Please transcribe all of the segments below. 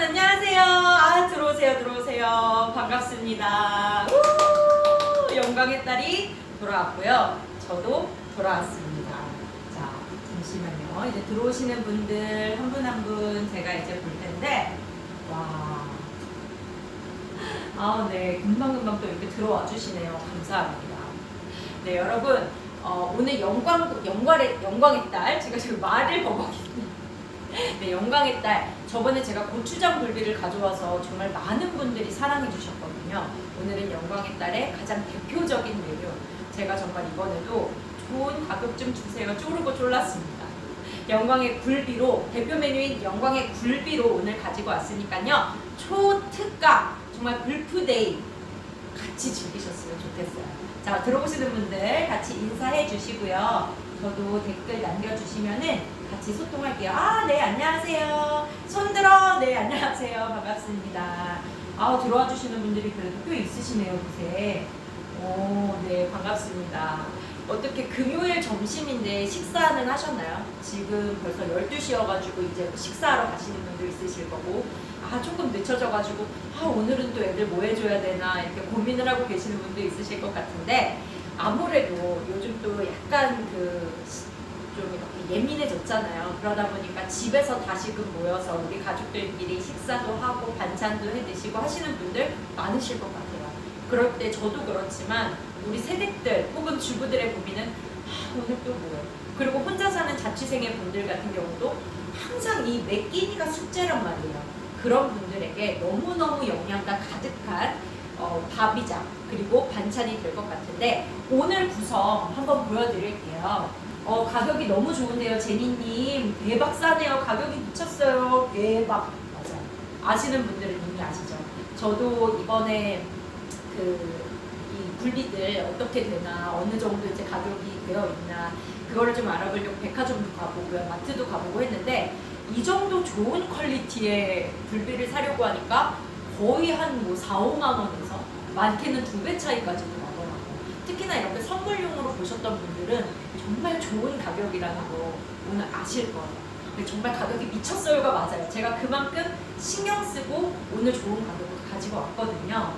안녕하세요. 아, 들어오세요, 들어오세요. 반갑습니다. 우! 영광의 딸이 돌아왔고요. 저도 돌아왔습니다. 자, 잠시만요. 이제 들어오시는 분들 한 분 한 분 제가 이제 볼 텐데, 와. 아, 네. 금방금방 또 이렇게 들어와 주시네요. 감사합니다. 네, 여러분. 오늘 영광의 딸, 제가 지금 말을 버벅이네요. 네, 영광의 딸. 저번에 제가 고추장 굴비를 가져와서 정말 많은 분들이 사랑해 주셨거든요. 오늘은 영광의 딸의 가장 대표적인 메뉴. 제가 정말 이번에도 좋은 가격 좀 주세요. 쪼르고 졸랐습니다. 영광의 굴비로, 대표 메뉴인 영광의 굴비로 오늘 가지고 왔으니까요. 초특가, 정말 불프데이 같이 즐기셨으면 좋겠어요. 자, 들어오시는 분들 같이 인사해 주시고요. 저도 댓글 남겨주시면은 같이 소통할게요. 아, 네, 안녕하세요. 손들어. 네, 안녕하세요. 반갑습니다. 아, 들어와 주시는 분들이 그래도 꽤 있으시네요, 요새. 오, 네, 반갑습니다. 어떻게 금요일 점심인데 식사는 하셨나요? 지금 벌써 12시여가지고 이제 식사하러 가시는 분도 있으실 거고, 아, 조금 늦춰져가지고, 아, 오늘은 또 애들 뭐 해줘야 되나, 이렇게 고민을 하고 계시는 분도 있으실 것 같은데, 아무래도 요즘 또 약간 좀 이렇게 예민해졌잖아요. 그러다 보니까 집에서 다시금 모여서 우리 가족들끼리 식사도 하고 반찬도 해 드시고 하시는 분들 많으실 것 같아요. 그럴 때 저도 그렇지만 우리 세댁들 혹은 주부들의 고민은 오늘 또 뭐예요? 그리고 혼자 사는 자취생의 분들 같은 경우도 항상 이 매 끼니가 숙제란 말이에요. 그런 분들에게 너무너무 영양가 가득한 밥이자 그리고 반찬이 될 것 같은데 오늘 구성 한번 보여드릴게요. 가격이 너무 좋은데요, 제니님. 대박 싸네요. 가격이 미쳤어요. 대박. 맞아요. 아시는 분들은 이미 아시죠. 저도 이번에 이 굴비들 어떻게 되나, 어느 정도 이제 가격이 되어 있나, 그거를 좀 알아보려고 백화점도 가보고요, 마트도 가보고 했는데, 이 정도 좋은 퀄리티의 굴비를 사려고 하니까 거의 한 뭐 4, 5만 원에서 많게는 2배 차이까지도 나더라고요. 특히나 이렇게 선물용으로 보셨던 분들은 정말 좋은 가격이라는 거 오늘 아실 거예요. 근데 정말 가격이 미쳤어요가 맞아요. 제가 그만큼 신경 쓰고 오늘 좋은 가격을 가지고 왔거든요.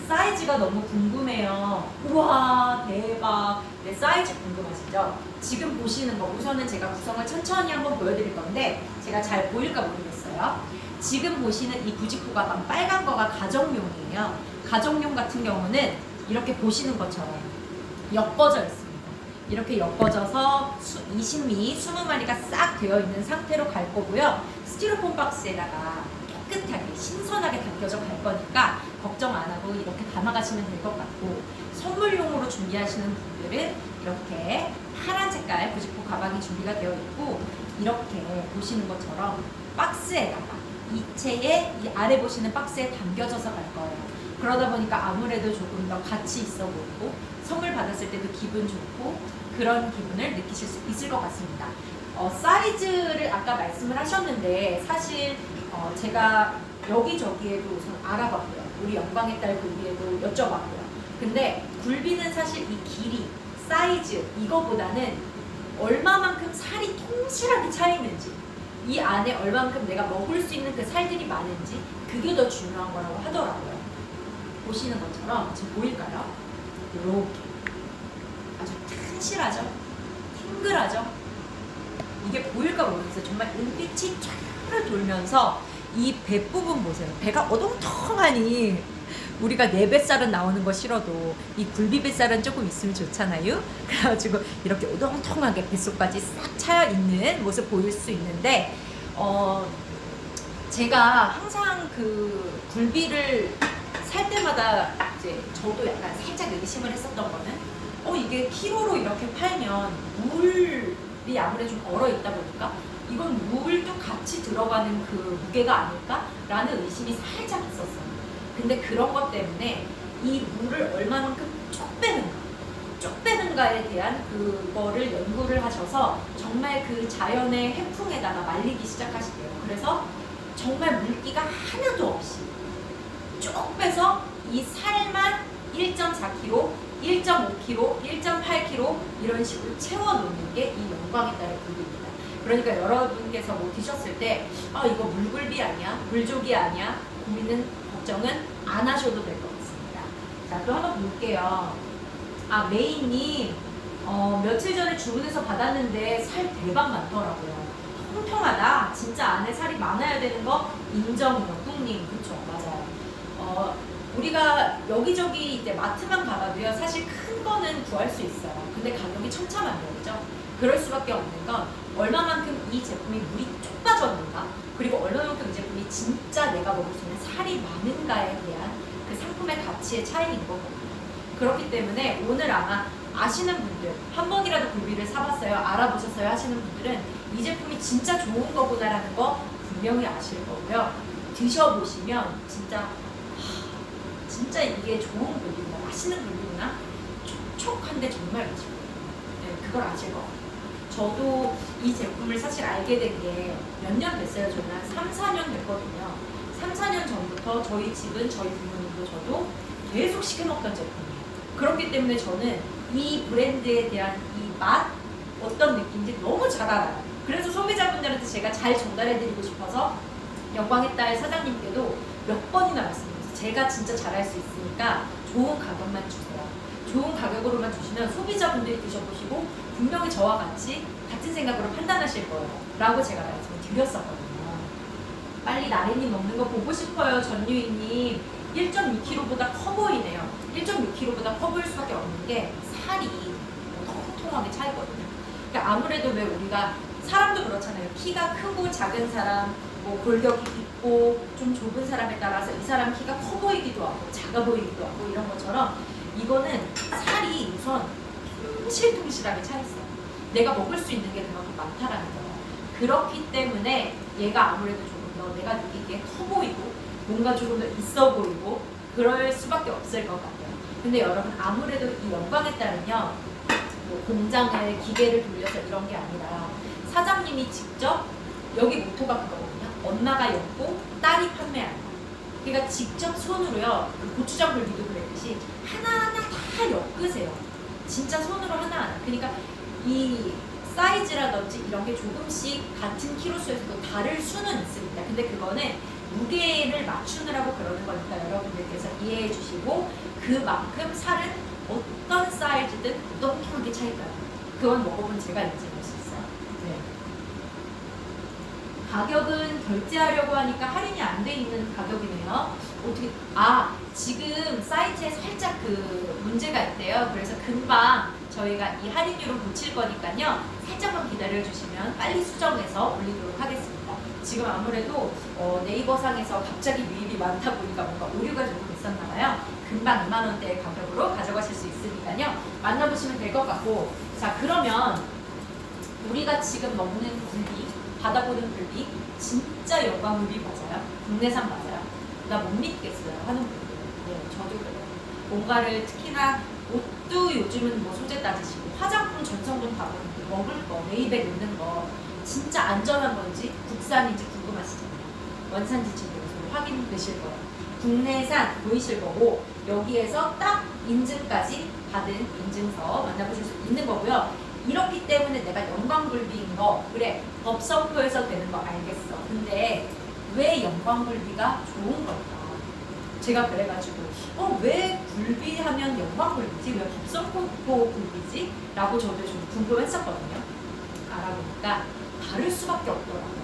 사이즈가 너무 궁금해요. 우와, 대박. 네, 사이즈 궁금하시죠? 지금 보시는 거 우선은 제가 구성을 천천히 한번 보여드릴 건데 제가 잘 보일까 모르겠어요. 지금 보시는 이 부직포 가방 빨간 거가 가정용이에요. 가정용 같은 경우는 이렇게 보시는 것처럼 엮어져 있습니다. 이렇게 엮어져서 20미 20마리가 싹 되어 있는 상태로 갈 거고요. 스티로폼 박스에다가 깨끗하게 신선하게 담겨져 갈 거니까 걱정 안 하고 이렇게 담아가시면 될 것 같고, 선물용으로 준비하시는 분들은 이렇게 파란 색깔 부직포 가방이 준비가 되어 있고, 이렇게 보시는 것처럼 박스에다가 이체에 이 아래 보시는 박스에 담겨져서 갈 거예요. 그러다 보니까 아무래도 조금 더 가치 있어 보이고 선물 받았을 때도 기분 좋고 그런 기분을 느끼실 수 있을 것 같습니다. 사이즈를 아까 말씀을 하셨는데 사실 제가 여기저기에도 우선 알아봤고요. 우리 영광의 딸 굴비에도 여쭤봤고요. 근데 굴비는 사실 이 길이, 사이즈 이거보다는 얼마만큼 살이 통실하게 차 있는지, 이 안에 얼만큼 내가 먹을 수 있는 그 살들이 많은지, 그게 더 중요한 거라고 하더라고요. 보시는 것처럼 지금 보일까요? 이렇게 아주 튼실하죠? 탱글하죠? 이게 보일까 모르겠어요. 정말 눈빛이 쫙 돌면서 이 배 부분 보세요. 배가 어동통하니 우리가 내 뱃살은 나오는 거 싫어도 이 굴비 뱃살은 조금 있으면 좋잖아요. 그래가지고 이렇게 오동통하게 뱃속까지 싹 차여 있는 모습 보일 수 있는데 제가 항상 그 굴비를 살 때마다 이제 저도 약간 살짝 의심을 했었던 거는 이게 키로로 이렇게 팔면 물이 아무래도 좀 얼어 있다 보니까 이건 물도 같이 들어가는 그 무게가 아닐까라는 의심이 살짝 있었어요. 근데 그런 것 때문에 이 물을 얼마만큼 쭉 빼는가에 대한 그거를 연구를 하셔서 정말 그 자연의 해풍에다가 말리기 시작하시대요. 그래서 정말 물기가 하나도 없이 쭉 빼서 이 살만 1.4kg, 1.5kg, 1.8kg 이런 식으로 채워놓는 게 이 영광의 딸의 굴비입니다. 그러니까 여러분께서 뭐 드셨을 때 이거 물굴비 아니야? 물조기 아니야? 고민은 걱정은 안 하셔도 될 것 같습니다. 자, 또 한번 볼게요. 메이님 며칠 전에 주문해서 받았는데 살 대박 많더라고요. 통통하다. 진짜 안에 살이 많아야 되는 거 인정이요. 뚱님 그쵸 맞아요. 우리가 여기저기 이제 마트만 가봐도요 사실 큰 거는 구할 수 있어요. 근데 가격이 천차만별이죠. 그럴 수밖에 없는 건 얼마만큼 이 제품이 물이 쭉 빠졌는가, 그리고 얼마만큼 이 제품이 진짜 내가 먹을 수 있는 살이 많은가에 대한 그 상품의 가치의 차이인 거거든요. 그렇기 때문에 오늘 아마 아시는 분들, 한 번이라도 굴비를 사봤어요, 알아보셨어요 하시는 분들은 이 제품이 진짜 좋은 거구나라는 거 분명히 아실 거고요. 드셔보시면 진짜 이게 좋은 굴비구나, 맛있는 굴비구나, 촉촉한데 정말 맛있고요. 네, 그걸 아실 것 같아요. 저도 이 제품을 사실 알게 된 게 몇 년 됐어요. 저는 한 3, 4년 됐거든요. 3, 4년 전부터 저희 집은 저희 부모님도 저도 계속 시켜 먹던 제품이에요. 그렇기 때문에 저는 이 브랜드에 대한 이 맛, 어떤 느낌인지 너무 잘 알아요. 그래서 소비자분들한테 제가 잘 전달해드리고 싶어서 영광의 딸 사장님께도 몇 번이나 말씀드렸어요. 제가 진짜 잘할 수 있으니까 좋은 가격만 주세요. 좋은 가격으로만 주시면 소비자분들이 드셔보시고 분명히 저와 같이 같은 생각으로 판단하실 거예요 라고 제가 말씀을 드렸었거든요. 빨리 나래님 먹는 거 보고 싶어요. 전유희님 1.6kg보다 커 보이네요. 1.6kg보다 커 보일 수밖에 없는 게 살이 통통하게 차 있거든요. 그러니까 아무래도 왜 우리가 사람도 그렇잖아요. 키가 크고 작은 사람, 뭐 골격이 있고 좀 좁은 사람에 따라서 이 사람 키가 커 보이기도 하고 작아 보이기도 하고 이런 것처럼 이거는 살이 우선 퉁실퉁실하게 차 있어요. 내가 먹을 수 있는 게 그만큼 많다라는 거예요. 그렇기 때문에 얘가 아무래도 조금 더 내가 느끼기에 커 보이고 뭔가 조금 더 있어 보이고 그럴 수밖에 없을 것 같아요. 근데 여러분 아무래도 이 영광에 따르면 뭐 공장을 기계를 돌려서 이런 게 아니라 사장님이 직접 여기 모토가 그거거든요. 엄마가 엮고 딸이 판매하는 거. 그러니까 직접 손으로요. 그 고추장 굴비도 그랬듯이 하나하나 다 엮으세요. 진짜 손으로 하나하나. 그러니까 이 사이즈라든지 이런 게 조금씩 같은 키로수에서도 다를 수는 있습니다. 근데 그거는 무게를 맞추느라고 그러는 거니까 여러분들께서 이해해 주시고 그만큼 살은 어떤 사이즈든 넉넉하게 차이가요. 그건 먹어본 제가 인증할 수 있어요. 네. 가격은 결제하려고 하니까 할인이 안 돼 있는 가격이네요. 어떻게 지금 사이트에 살짝 그 문제가 있대요. 그래서 금방 저희가 이 할인율을 고칠 거니까요. 살짝만 기다려 주시면 빨리 수정해서 올리도록 하겠습니다. 지금 아무래도 네이버상에서 갑자기 유입이 많다 보니까 뭔가 오류가 조금 있었나 봐요. 금방 2만 원대의 가격으로 가져가실 수 있으니까요. 만나보시면 될 것 같고, 자 그러면 우리가 지금 먹는 굴비, 받아보는 굴비 진짜 영광 굴비 맞아요? 국내산 맞아요? 나 못 믿겠어요 하는 분들. 네, 저도 그래요. 뭔가를 특히나 옷도 요즘은 뭐 소재 따지시고 화장품 전성분 다 보는데 먹을 거, 네이백 넣는 거 진짜 안전한 건지 국산인지 궁금하시잖아요. 원산지 증명서 확인되실 거예요. 국내산 보이실 거고 여기에서 딱 인증까지 받은 인증서 만나보실 수 있는 거고요. 이렇기 때문에 내가 영광굴비인 거 그래 법성포에서 되는 거 알겠어. 근데 왜 영광굴비가 좋은 걸까? 제가 그래가지고 왜 굴비 하면 영광굴비지? 왜 법성포 굴비지? 라고 저도 좀 궁금했었거든요. 알아보니까 다를 수밖에 없더라고요.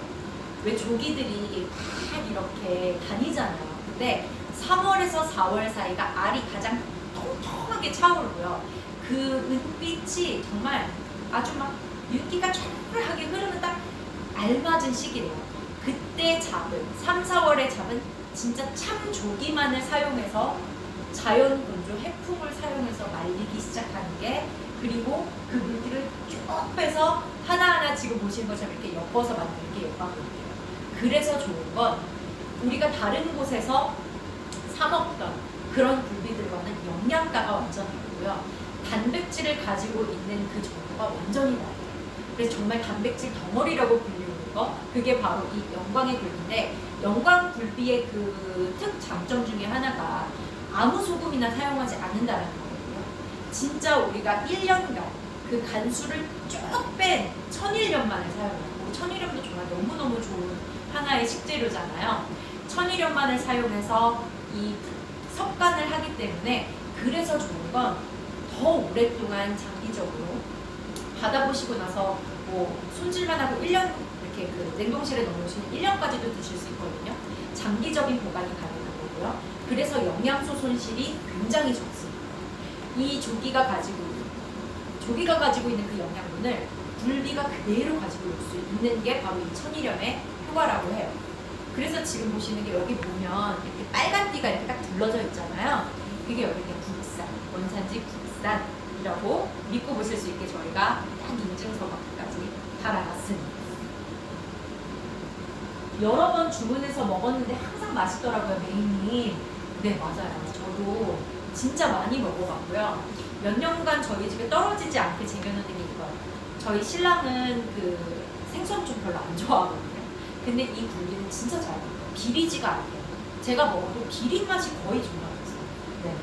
왜 조기들이 막 이렇게 다니잖아요. 근데 3월에서 4월 사이가 알이 가장 통통하게 차오르고요. 그 은빛이 정말 아주 막 윤기가 쫙하게 흐르는 딱 알맞은 시기래요. 그때 잡은 3, 4월에 잡은 진짜 참 조기만을 사용해서 자연 건조 해풍을 사용해서 말리기 시작하는 게, 그리고 그 물기를 쭉 빼서 하나하나 지금 보시는 것처럼 이렇게 엮어서 만드는 게 영광굴비예요. 그래서 좋은 건 우리가 다른 곳에서 사 먹던 그런 굴비들과는 영양가가 완전히 다르고요. 단백질을 가지고 있는 그 정도가 완전히 다르요. 그래서 정말 단백질 덩어리라고 불리는 거, 그게 바로 이 영광의 굴비인데, 영광 굴비의 그 특장점 중에 하나가 아무 소금이나 사용하지 않는다는 거거든요. 진짜 우리가 1년간 그 간수를 쭉 뺀 천일염만을 사용하고, 천일염도 정말 너무너무 좋은 하나의 식재료잖아요. 천일염만을 사용해서 이 섭간을 하기 때문에 그래서 좋은 건 더 오랫동안 장기적으로 받아보시고 나서 뭐 손질만 하고 1년 이렇게 그 냉동실에 넣어놓으시면 1년까지도 드실 수 있거든요. 장기적인 보관이 가능한 거고요. 그래서 영양소 손실이 굉장히 적습니다. 이 조기가 가지고 있는 그 영양분을 굴비가 그대로 가지고 올 수 있는 게 바로 이 천일염의 효과라고 해요. 그래서 지금 보시는 게 여기 보면 이렇게 빨간 띠가 이렇게 딱 둘러져 있잖아요. 그게 여기 그냥 국산, 원산지 국산이라고 믿고 보실 수 있게 저희가 딱 인증서까지 달아놨습니다. 여러 번 주문해서 먹었는데 항상 맛있더라고요, 메인님. 네, 맞아요. 저도 진짜 많이 먹어봤고요. 몇 년간 저희 집에 떨어지지 않게 쟁여놓는 게 이거예요. 저희 신랑은 그 생선 좀 별로 안 좋아하거든요. 근데 이 굴비는 진짜 잘 먹어요. 비리지가 않아요. 제가 먹어도 비린 맛이 거의 좀 나왔어요. 네.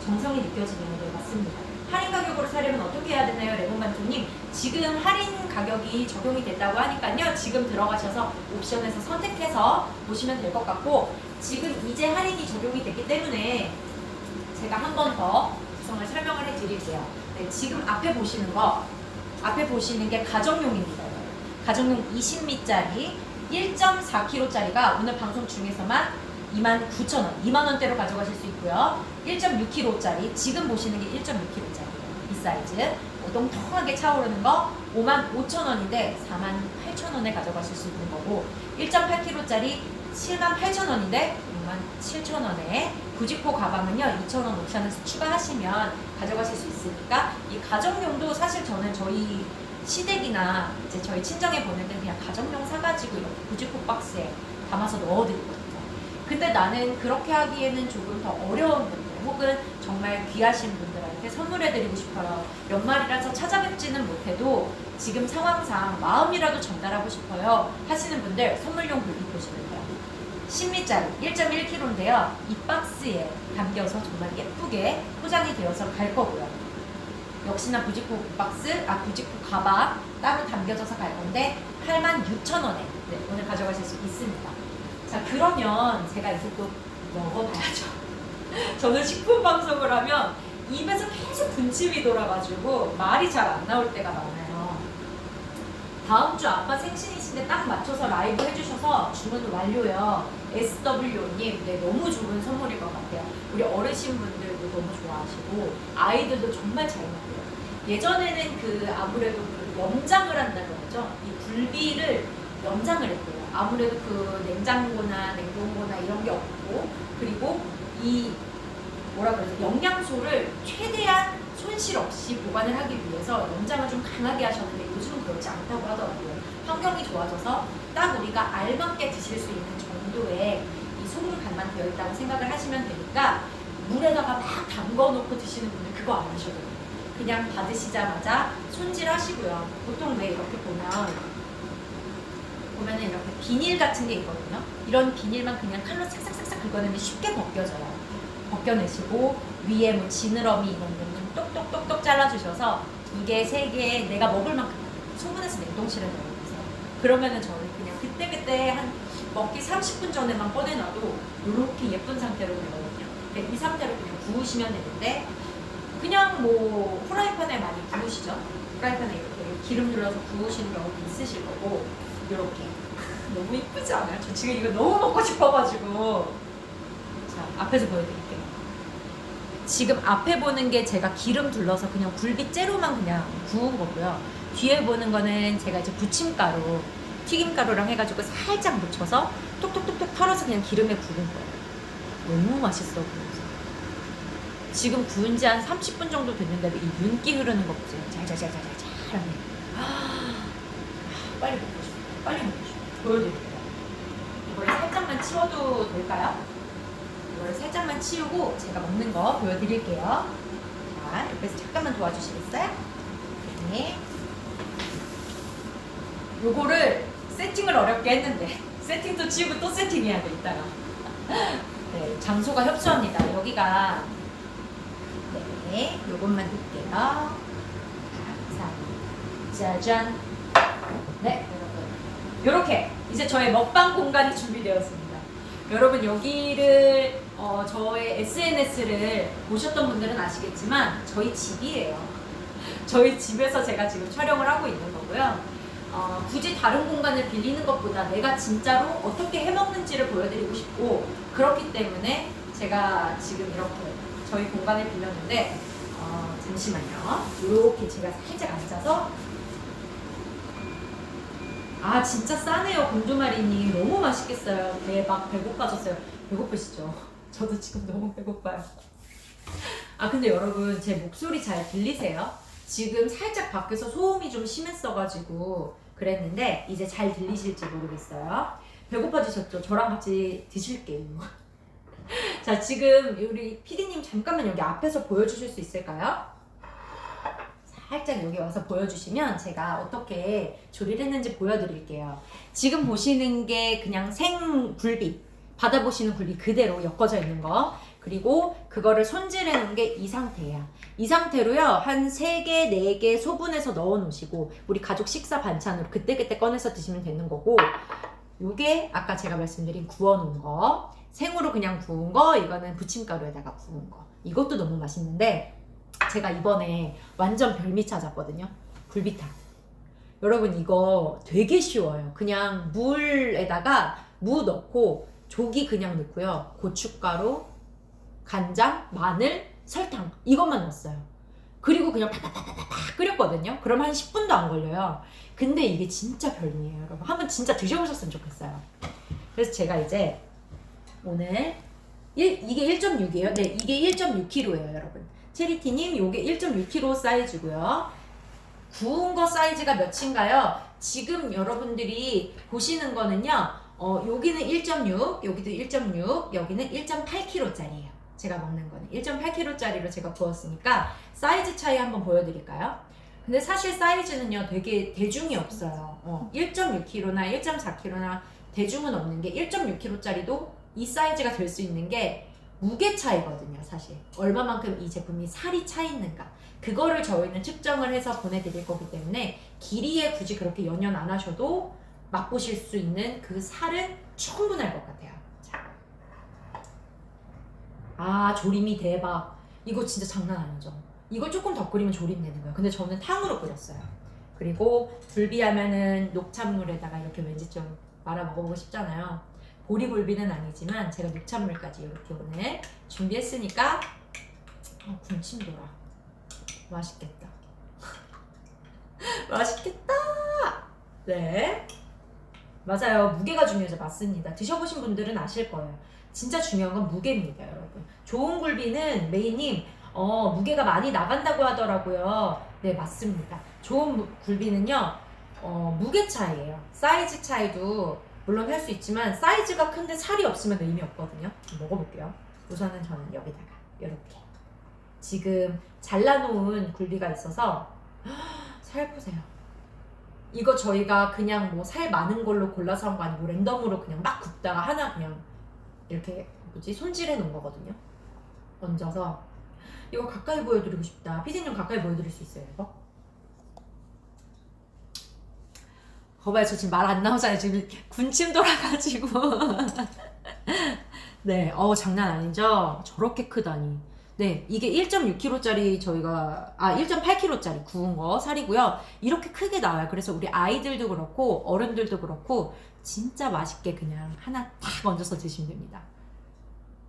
정성이 느껴지는 게 맞습니다. 할인 가격으로 사려면 어떻게 해야 되나요? 레몬반토님, 지금 할인 가격이 적용이 됐다고 하니까요. 지금 들어가셔서 옵션에서 선택해서 보시면 될 것 같고, 지금 이제 할인이 적용이 됐기 때문에 제가 한 번 더 구성을 설명을 해드릴게요. 네, 지금 앞에 보시는 게 가정용입니다. 가정용 20미짜리 1.4kg짜리가 오늘 방송 중에서만 29,000원, 2만원대로 가져가실 수 있고요. 1.6kg짜리, 지금 보시는 게 1.6kg짜리예요. 이 사이즈. 똥통하게 차오르는 거 55,000원인데 48,000원에 가져가실 수 있는 거고, 1.8kg짜리 78,000원인데 67,000원에 부직포 가방은요 2,000원 옵션에서 추가하시면 가져가실 수 있으니까, 이 가정용도 사실 저는 저희 시댁이나 이제 저희 친정에 보낼 때는 그냥 가정용 사가지고 이렇게 부직포 박스에 담아서 넣어드리거든요. 근데 나는 그렇게 하기에는 조금 더 어려운 분들 혹은 정말 귀하신 분들한테 선물해드리고 싶어요. 연말이라서 찾아뵙지는 못해도 지금 상황상 마음이라도 전달하고 싶어요 하시는 분들 선물용 굴비 보시면 돼요. 10미짜리 1.1kg인데요. 이 박스에 담겨서 정말 예쁘게 포장이 되어서 갈 거고요. 역시나 부직포 박스, 부직포 가방 따로 담겨져서 갈 건데 86,000원에 네, 오늘 가져가실 수 있습니다. 자, 그러면 제가 이제 또 먹어봐야죠. 저는 식품 방송을 하면 입에서 계속 군침이 돌아가지고 말이 잘 안 나올 때가 많아요. 다음 주 아빠 생신이신데 딱 맞춰서 라이브 해주셔서 주문 완료요. SW님, 네, 너무 좋은 선물일 것 같아요. 우리 어르신분들도 너무 좋아하시고 아이들도 정말 잘 먹고요. 예전에는 그 아무래도 그 염장을 한다고 하죠. 이 굴비를 염장을 했대요. 아무래도 그 냉장고나 냉동고나 이런 게 없고, 그리고 이 뭐라 그러죠? 영양소를 최대한 손실 없이 보관을 하기 위해서 염장을 좀 강하게 하셨는데 요즘은 그렇지 않다고 하더라고요. 환경이 좋아져서 딱 우리가 알맞게 드실 수 있는 정도의 이 소금 간만 되어 있다고 생각을 하시면 되니까, 물에다가 막 담궈 놓고 드시는 분들 그거 안 하셔도 돼요. 그냥 받으시자마자 손질하시고요. 보통 왜 이렇게 보면은 이렇게 비닐 같은 게 있거든요. 이런 비닐만 그냥 칼로 싹싹싹싹 긁어내면 쉽게 벗겨져요. 벗겨내시고 위에 뭐 지느러미 이런 좀 똑똑똑똑 잘라주셔서 2개, 3개 내가 먹을 만큼 소분해서 냉동실에 넣어주세요. 그러면은 저는 그냥 그때그때 한 먹기 30분 전에만 꺼내놔도 이렇게 예쁜 상태로 되거든요. 이 상태로 그냥 구우시면 되는데, 그냥 뭐 프라이팬에 많이 구우시죠? 프라이팬에 이렇게 기름 둘러서 구우시는 경우도 있으실 거고, 이렇게 너무 이쁘지 않아요? 저 지금 이거 너무 먹고 싶어가지고. 자, 앞에서 보여드릴게요. 지금 앞에 보는 게 제가 기름 둘러서 그냥 굴비째로만 그냥 구운 거고요. 뒤에 보는 거는 제가 이제 부침가루, 튀김가루랑 해가지고 살짝 묻혀서 톡톡톡톡 털어서 그냥 기름에 구운 거예요. 너무 맛있어 보여서. 지금 구운 지 한 30분 정도 됐는데 이 윤기 흐르는 거 보세요. 잘하네. 빨리 먹고 싶어. 빨리 먹고 싶어. 보여드릴게요. 이걸 살짝만 치워도 될까요? 이걸 살짝만 치우고 제가 먹는 거 보여드릴게요. 자, 옆에서 잠깐만 도와주시겠어요? 네. 요거를 세팅을 어렵게 했는데 세팅도 치우고 또 세팅해야 돼 이따가. 네, 장소가 협소합니다. 여기가 네, 요것만 넣을게요. 자, 짜잔. 네, 여러분 이렇게 이제 저의 먹방 공간이 준비되었습니다. 여러분 여기를 저의 SNS를 보셨던 분들은 아시겠지만 저희 집이에요. 저희 집에서 제가 지금 촬영을 하고 있는 거고요. 굳이 다른 공간을 빌리는 것보다 내가 진짜로 어떻게 해먹는지를 보여드리고 싶고, 그렇기 때문에 제가 지금 이렇게 저희 공간을 빌렸는데, 잠시만요. 이렇게 제가 살짝 앉아서, 아 진짜 싸네요. 곤두마리님 너무 맛있겠어요. 대박. 배고파졌어요. 배고프시죠? 저도 지금 너무 배고파요. 아 근데 여러분 제 목소리 잘 들리세요? 지금 살짝 밖에서 소음이 좀 심했어가지고 그랬는데 이제 잘 들리실지 모르겠어요. 배고파지셨죠? 저랑 같이 드실게요. 자 지금 우리 PD님 잠깐만 여기 앞에서 보여주실 수 있을까요? 살짝 여기 와서 보여주시면 제가 어떻게 조리를 했는지 보여드릴게요. 지금 보시는 게 그냥 생굴비, 받아보시는 굴비 그대로 엮어져 있는 거, 그리고 그거를 손질해 놓은 게 이 상태예요. 이 상태로요 한 3개, 4개 소분해서 넣어 놓으시고 우리 가족 식사 반찬으로 그때그때 꺼내서 드시면 되는 거고, 요게 아까 제가 말씀드린 구워 놓은 거, 생으로 그냥 구운 거, 이거는 부침가루에다가 구운 거, 이것도 너무 맛있는데 제가 이번에 완전 별미 찾았거든요. 굴비탕. 여러분 이거 되게 쉬워요. 그냥 물에다가 무 넣고 조기 그냥 넣고요. 고춧가루, 간장, 마늘, 설탕 이것만 넣었어요. 그리고 그냥 팍팍팍팍 끓였거든요. 그럼 한 10분도 안 걸려요. 근데 이게 진짜 별미예요. 여러분 한번 진짜 드셔보셨으면 좋겠어요. 그래서 제가 이제 오늘 이게 1.6이에요. 네, 이게 1.6kg예요, 여러분. 체리티님, 요게 1.6kg 사이즈고요. 구운 거 사이즈가 몇인가요? 지금 여러분들이 보시는 거는요, 여기는 1.6, 여기도 1.6, 여기는 1.8kg짜리예요. 제가 먹는 거는 1.8kg짜리로 제가 구웠으니까 사이즈 차이 한번 보여드릴까요? 근데 사실 사이즈는요, 되게 대중이 없어요. 1.6kg나 1.4kg나 대중은 없는 게 1.6kg짜리도 이 사이즈가 될 수 있는 게 무게 차이거든요. 사실 얼마만큼 이 제품이 살이 차 있는가, 그거를 저희는 측정을 해서 보내드릴 거기 때문에 길이에 굳이 그렇게 연연 안 하셔도 맛보실 수 있는 그 살은 충분할 것 같아요. 자, 아 조림이 대박. 이거 진짜 장난 아니죠? 이거 조금 더 끓이면 조림 되는 거예요. 근데 저는 탕으로 끓였어요. 그리고 굴비하면은 녹찬물에다가 이렇게 왠지 좀 말아 먹어보고 싶잖아요. 보리굴비는 아니지만 제가 녹찬물까지 이렇게 오늘 준비했으니까 군침 돌아. 맛있겠다. 맛있겠다. 네, 맞아요. 무게가 중요하죠. 맞습니다. 드셔보신 분들은 아실 거예요. 진짜 중요한 건 무게입니다, 여러분. 좋은 굴비는 메이님 무게가 많이 나간다고 하더라고요. 네, 맞습니다. 좋은 굴비는요 무게 차이예요. 사이즈 차이도 물론 할 수 있지만 사이즈가 큰데 살이 없으면 의미 없거든요. 먹어볼게요. 우선은 저는 여기다가 이렇게 지금 잘라놓은 굴비가 있어서 살 보세요. 이거 저희가 그냥 뭐 살 많은 걸로 골라서 한 거 아니고 랜덤으로 그냥 막 굽다가 하나 그냥 이렇게 손질해 놓은 거거든요. 얹어서 이거 가까이 보여드리고 싶다. 피디님 가까이 보여드릴 수 있어요, 이거? 거봐요, 저 지금 말 안 나오잖아요. 지금 군침 돌아가지고. 네, 장난 아니죠? 저렇게 크다니. 네, 이게 1.6kg짜리 저희가 1.8kg짜리 구운 거 살이고요. 이렇게 크게 나와요. 그래서 우리 아이들도 그렇고 어른들도 그렇고 진짜 맛있게 그냥 하나 탁 얹어서 드시면 됩니다.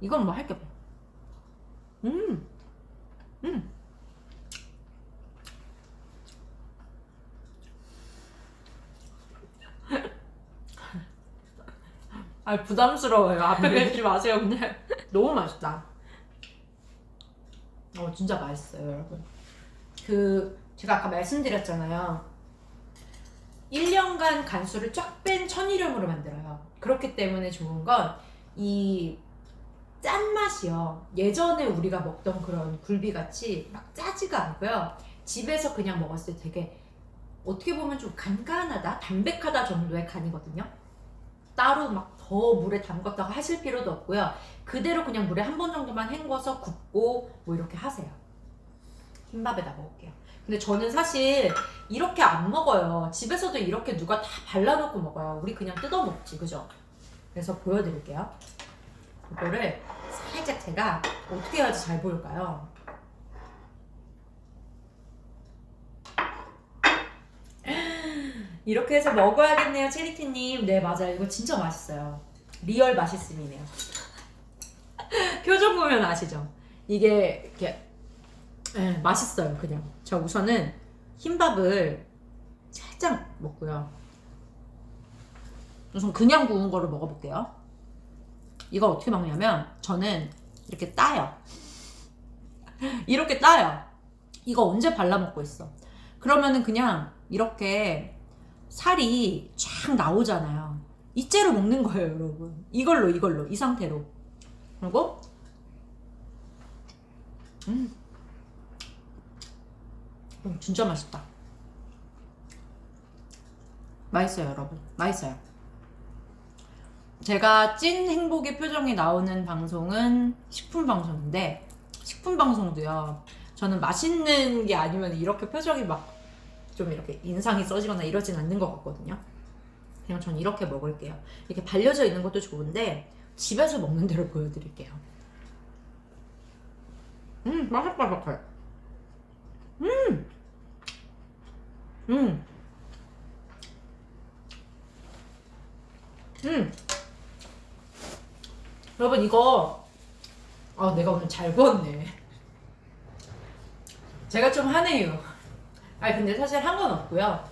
이건 뭐 할 게 없어요. 부담스러워요. 앞에 뵙지 마세요. 근데 너무 맛있다. 진짜 맛있어요, 여러분. 제가 아까 말씀드렸잖아요. 1년간 간수를 쫙 뺀 천일염으로 만들어요. 그렇기 때문에 좋은 건 이 짠맛이요. 예전에 우리가 먹던 그런 굴비같이 막 짜지가 않고요. 집에서 그냥 먹었을 때 되게 어떻게 보면 좀 간간하다, 담백하다 정도의 간이거든요. 따로 막 더 물에 담갔다고 하실 필요도 없고요. 그대로 그냥 물에 한 번 정도만 헹궈서 굽고 뭐 이렇게 하세요. 흰밥에다 먹을게요. 근데 저는 사실 이렇게 안 먹어요. 집에서도 이렇게 누가 다 발라놓고 먹어요. 우리 그냥 뜯어 먹지, 그죠? 그래서 보여드릴게요. 이거를 살짝 제가 어떻게 해야지 잘 보일까요? 이렇게 해서 먹어야겠네요, 체리티님. 네, 맞아요. 이거 진짜 맛있어요. 리얼 맛있음이네요. 표정 보면 아시죠? 이게 이렇게 맛있어요, 그냥. 자, 우선은 흰밥을 살짝 먹고요. 우선 그냥 구운 거를 먹어볼게요. 이걸 어떻게 먹냐면 저는 이렇게 따요. 이렇게 따요. 이거 언제 발라 먹고 있어? 그러면은 그냥 이렇게 살이 쫙 나오잖아요. 이째로 먹는 거예요, 여러분. 이걸로 이 상태로. 그리고 진짜 맛있다. 맛있어요, 여러분. 맛있어요. 제가 찐 행복의 표정이 나오는 방송은 식품 방송인데, 식품 방송도요, 저는 맛있는 게 아니면 이렇게 표정이 막 좀 이렇게 인상이 써지거나 이러진 않는 것 같거든요. 그냥 전 이렇게 먹을게요. 이렇게 발려져 있는 것도 좋은데 집에서 먹는 대로 보여드릴게요. 바삭바삭해. 여러분 이거 내가 오늘 잘 구웠네. 제가 좀 하네요. 아니 근데 사실 한 건 없고요.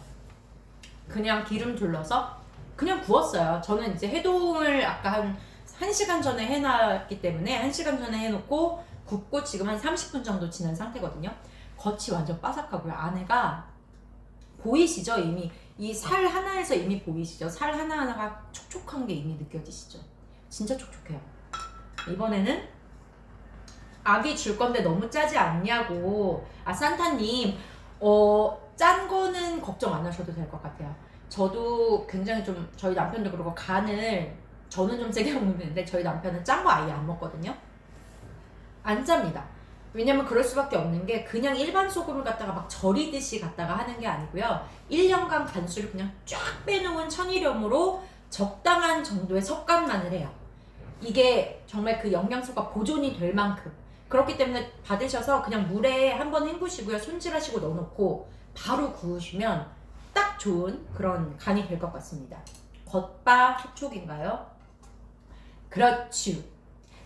그냥 기름 둘러서 그냥 구웠어요. 저는 이제 해동을 아까 한 1시간 전에 해놨기 때문에 1시간 전에 해놓고 굽고 지금 한 30분 정도 지난 상태거든요. 겉이 완전 바삭하고요. 안에가 보이시죠? 이미 이 살 하나에서 이미 보이시죠? 살 하나하나가 촉촉한 게 이미 느껴지시죠? 진짜 촉촉해요. 이번에는 아기 줄 건데 너무 짜지 않냐고. 산타님 짠 거는 걱정 안 하셔도 될 것 같아요. 저도 굉장히 좀 저희 남편도 그러고 간을 저는 좀 세게 먹는데 저희 남편은 짠 거 아예 안 먹거든요. 안 짭니다. 왜냐면 그럴 수밖에 없는 게 그냥 일반 소금을 갖다가 막 절이듯이 갖다가 하는 게 아니고요. 1년간 간수를 그냥 쫙 빼놓은 천일염으로 적당한 정도의 섞감만을 해요. 이게 정말 그 영양소가 보존이 될 만큼. 그렇기 때문에 받으셔서 그냥 물에 한번 헹구시고요. 손질하시고 넣어놓고 바로 구우시면 딱 좋은 그런 간이 될 것 같습니다. 겉바 속촉인가요? 그렇죠.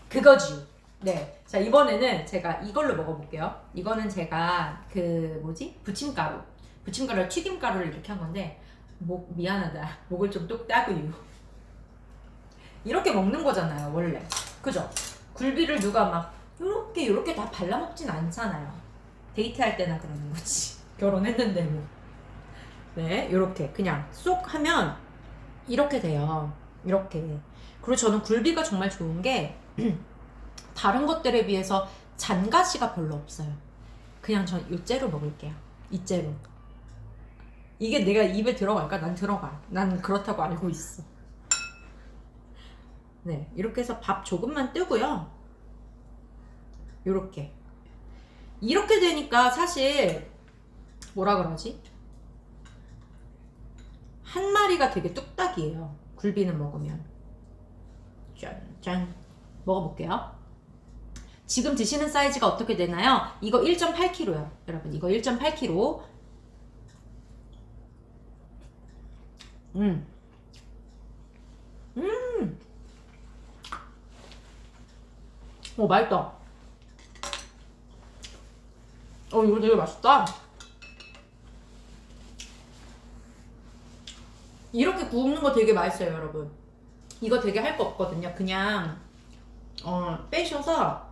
그거죠. 네. 자, 이번에는 제가 이걸로 먹어볼게요. 이거는 제가 부침가루, 튀김가루를 이렇게 한 건데 미안하다. 목을 좀 똑 따고요. 이렇게 먹는 거잖아요, 원래. 그죠? 굴비를 누가 막 요렇게 다 발라먹진 않잖아요. 데이트할 때나 그러는 거지. 결혼했는데 뭐. 네, 요렇게 그냥 쏙 하면 이렇게 돼요. 이렇게. 그리고 저는 굴비가 정말 좋은 게 다른 것들에 비해서 잔가시가 별로 없어요. 그냥 전 요째로 먹을게요. 이째로. 이게 내가 입에 들어갈까? 난 들어가. 난 그렇다고 알고 있어. 네, 이렇게 해서 밥 조금만 뜨고요. 요렇게. 이렇게 되니까 사실 뭐라 그러지? 한 마리가 되게 뚝딱이에요. 굴비는 먹으면. 짠. 먹어볼게요. 지금 드시는 사이즈가 어떻게 되나요? 이거 1.8kg요. 여러분, 이거 1.8kg. 맛있다. 이거 되게 맛있다. 이렇게 굽는 거 되게 맛있어요, 여러분. 이거 되게 할 거 없거든요. 그냥 빼셔서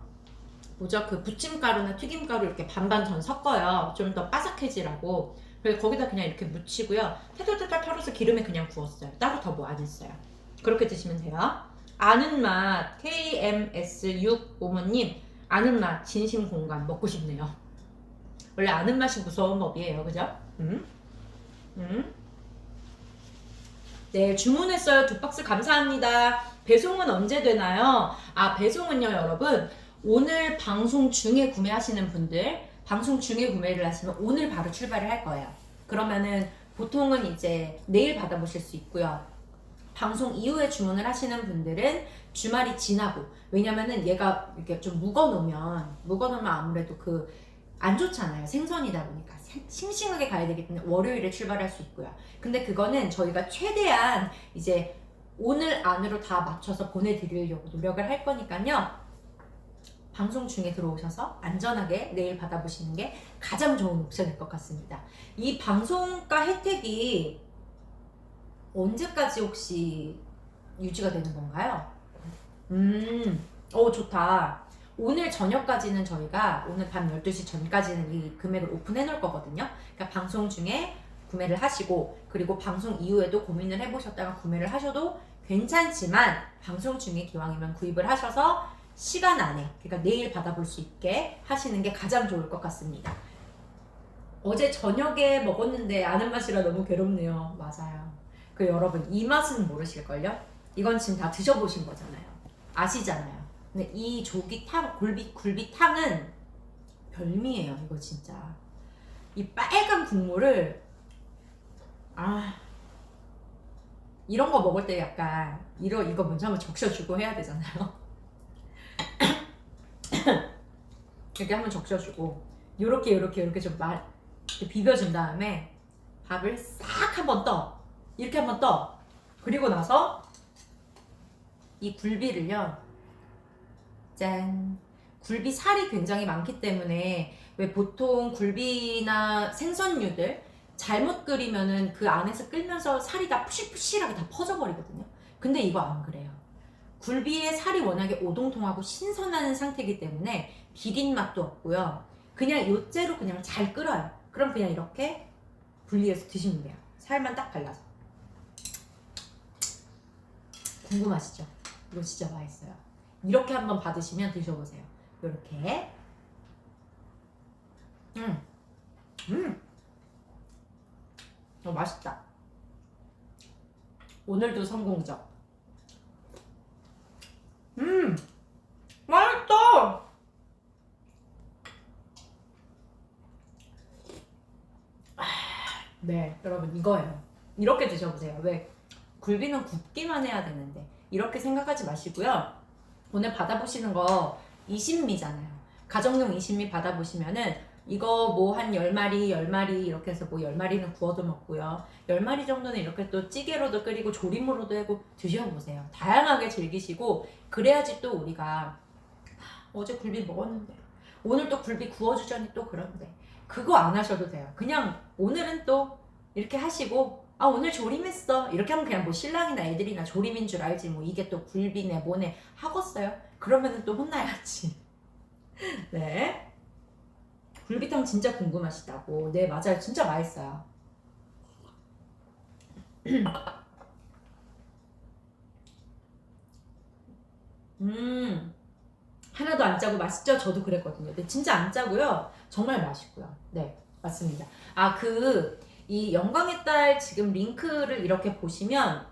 그 부침가루나 튀김가루 이렇게 반반 전 섞어요. 좀 더 바삭해지라고. 그래서 거기다 그냥 이렇게 묻히고요. 탈탈탈탈 털어서 기름에 그냥 구웠어요. 따로 더 뭐 안 했어요. 그렇게 드시면 돼요. 아는 맛 KMS655님 아는 맛 진심 공감 먹고 싶네요. 원래 아는 맛이 무서운 법이에요, 그죠? 네, 주문했어요. 2박스 감사합니다. 배송은 언제 되나요? 배송은요, 여러분. 오늘 방송 중에 구매하시는 분들 방송 중에 구매를 하시면 오늘 바로 출발을 할 거예요. 그러면은 보통은 이제 내일 받아보실 수 있고요. 방송 이후에 주문을 하시는 분들은 주말이 지나고, 왜냐면은 얘가 이렇게 좀 묵어놓으면 아무래도 안 좋잖아요. 생선이다 보니까 싱싱하게 가야 되기 때문에 월요일에 출발할 수 있고요. 근데 그거는 저희가 최대한 이제 오늘 안으로 다 맞춰서 보내드리려고 노력을 할 거니까요. 방송 중에 들어오셔서 안전하게 내일 받아보시는 게 가장 좋은 옵션일 것 같습니다. 이 방송가 혜택이 언제까지 혹시 유지가 되는 건가요? 좋다. 오늘 저녁까지는 저희가 오늘 밤 12시 전까지는 이 금액을 오픈해 놓을 거거든요. 그러니까 방송 중에 구매를 하시고, 그리고 방송 이후에도 고민을 해보셨다가 구매를 하셔도 괜찮지만, 방송 중에 기왕이면 구입을 하셔서 시간 안에, 그러니까 내일 받아볼 수 있게 하시는 게 가장 좋을 것 같습니다. 어제 저녁에 먹었는데 아는 맛이라 너무 괴롭네요. 맞아요. 여러분, 이 맛은 모르실걸요? 이건 지금 다 드셔보신 거잖아요. 아시잖아요. 근데 이 조기탕, 굴비탕은 별미예요. 이거 진짜. 이 빨간 국물을, 이런 거 먹을 때 약간 이거 먼저 한번 적셔주고 해야 되잖아요. 이렇게 한번 적셔주고, 요렇게 좀 비벼준 다음에 밥을 싹 한번 떠. 이렇게 한번 떠. 그리고 나서 이 굴비를요, 짠. 굴비 살이 굉장히 많기 때문에, 왜 보통 굴비나 생선류들 잘못 끓이면은 그 안에서 끓면서 살이 다 푸실푸실하게 다 퍼져버리거든요. 근데 이거 안 그래요. 굴비의 살이 워낙에 오동통하고 신선한 상태이기 때문에 비린 맛도 없고요. 그냥 요째로 그냥 잘 끓어요. 그럼 그냥 이렇게 분리해서 드시면 돼요. 살만 딱 발라서. 궁금하시죠? 이거 진짜 맛있어요. 이렇게 한번 받으시면 드셔보세요. 이렇게. 맛있다. 오늘도 성공적. 맛있다. 네, 여러분, 이거예요. 이렇게 드셔보세요. 왜? 굴비는 굽기만 해야 되는데, 이렇게 생각하지 마시고요. 오늘 받아보시는 거 20미잖아요. 가정용 20미 받아보시면은 이거 뭐 한 10마리 이렇게 해서 뭐 10마리는 구워도 먹고요. 10마리 정도는 이렇게 또 찌개로도 끓이고 조림으로도 하고 드셔보세요. 다양하게 즐기시고, 그래야지 또 우리가 어제 굴비 먹었는데 오늘 또 굴비 구워주자니 또 그런데, 그거 안 하셔도 돼요. 그냥 오늘은 또 이렇게 하시고, 오늘 조림했어. 이렇게 하면 그냥 뭐 신랑이나 애들이나 조림인 줄 알지, 뭐 이게 또 굴비네 뭐네 하겠어요? 그러면은 또 혼나야지. 네. 굴비탕 진짜 궁금하시다고. 네, 맞아요. 진짜 맛있어요. 하나도 안 짜고 맛있죠? 저도 그랬거든요. 근데 진짜 안 짜고요. 정말 맛있고요. 네, 맞습니다. 이 영광의 딸 지금 링크를 이렇게 보시면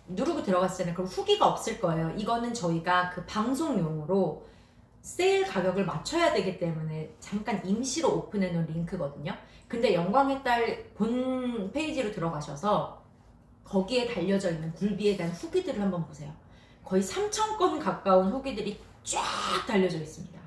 누르고 들어갔잖아요. 그럼 후기가 없을 거예요. 이거는 저희가 그 방송용으로 세일 가격을 맞춰야 되기 때문에 잠깐 임시로 오픈해 놓은 링크거든요. 근데 영광의 딸 본 페이지로 들어가셔서 거기에 달려져 있는 굴비에 대한 후기들을 한번 보세요. 거의 3,000건 가까운 후기들이 쫙 달려져 있습니다.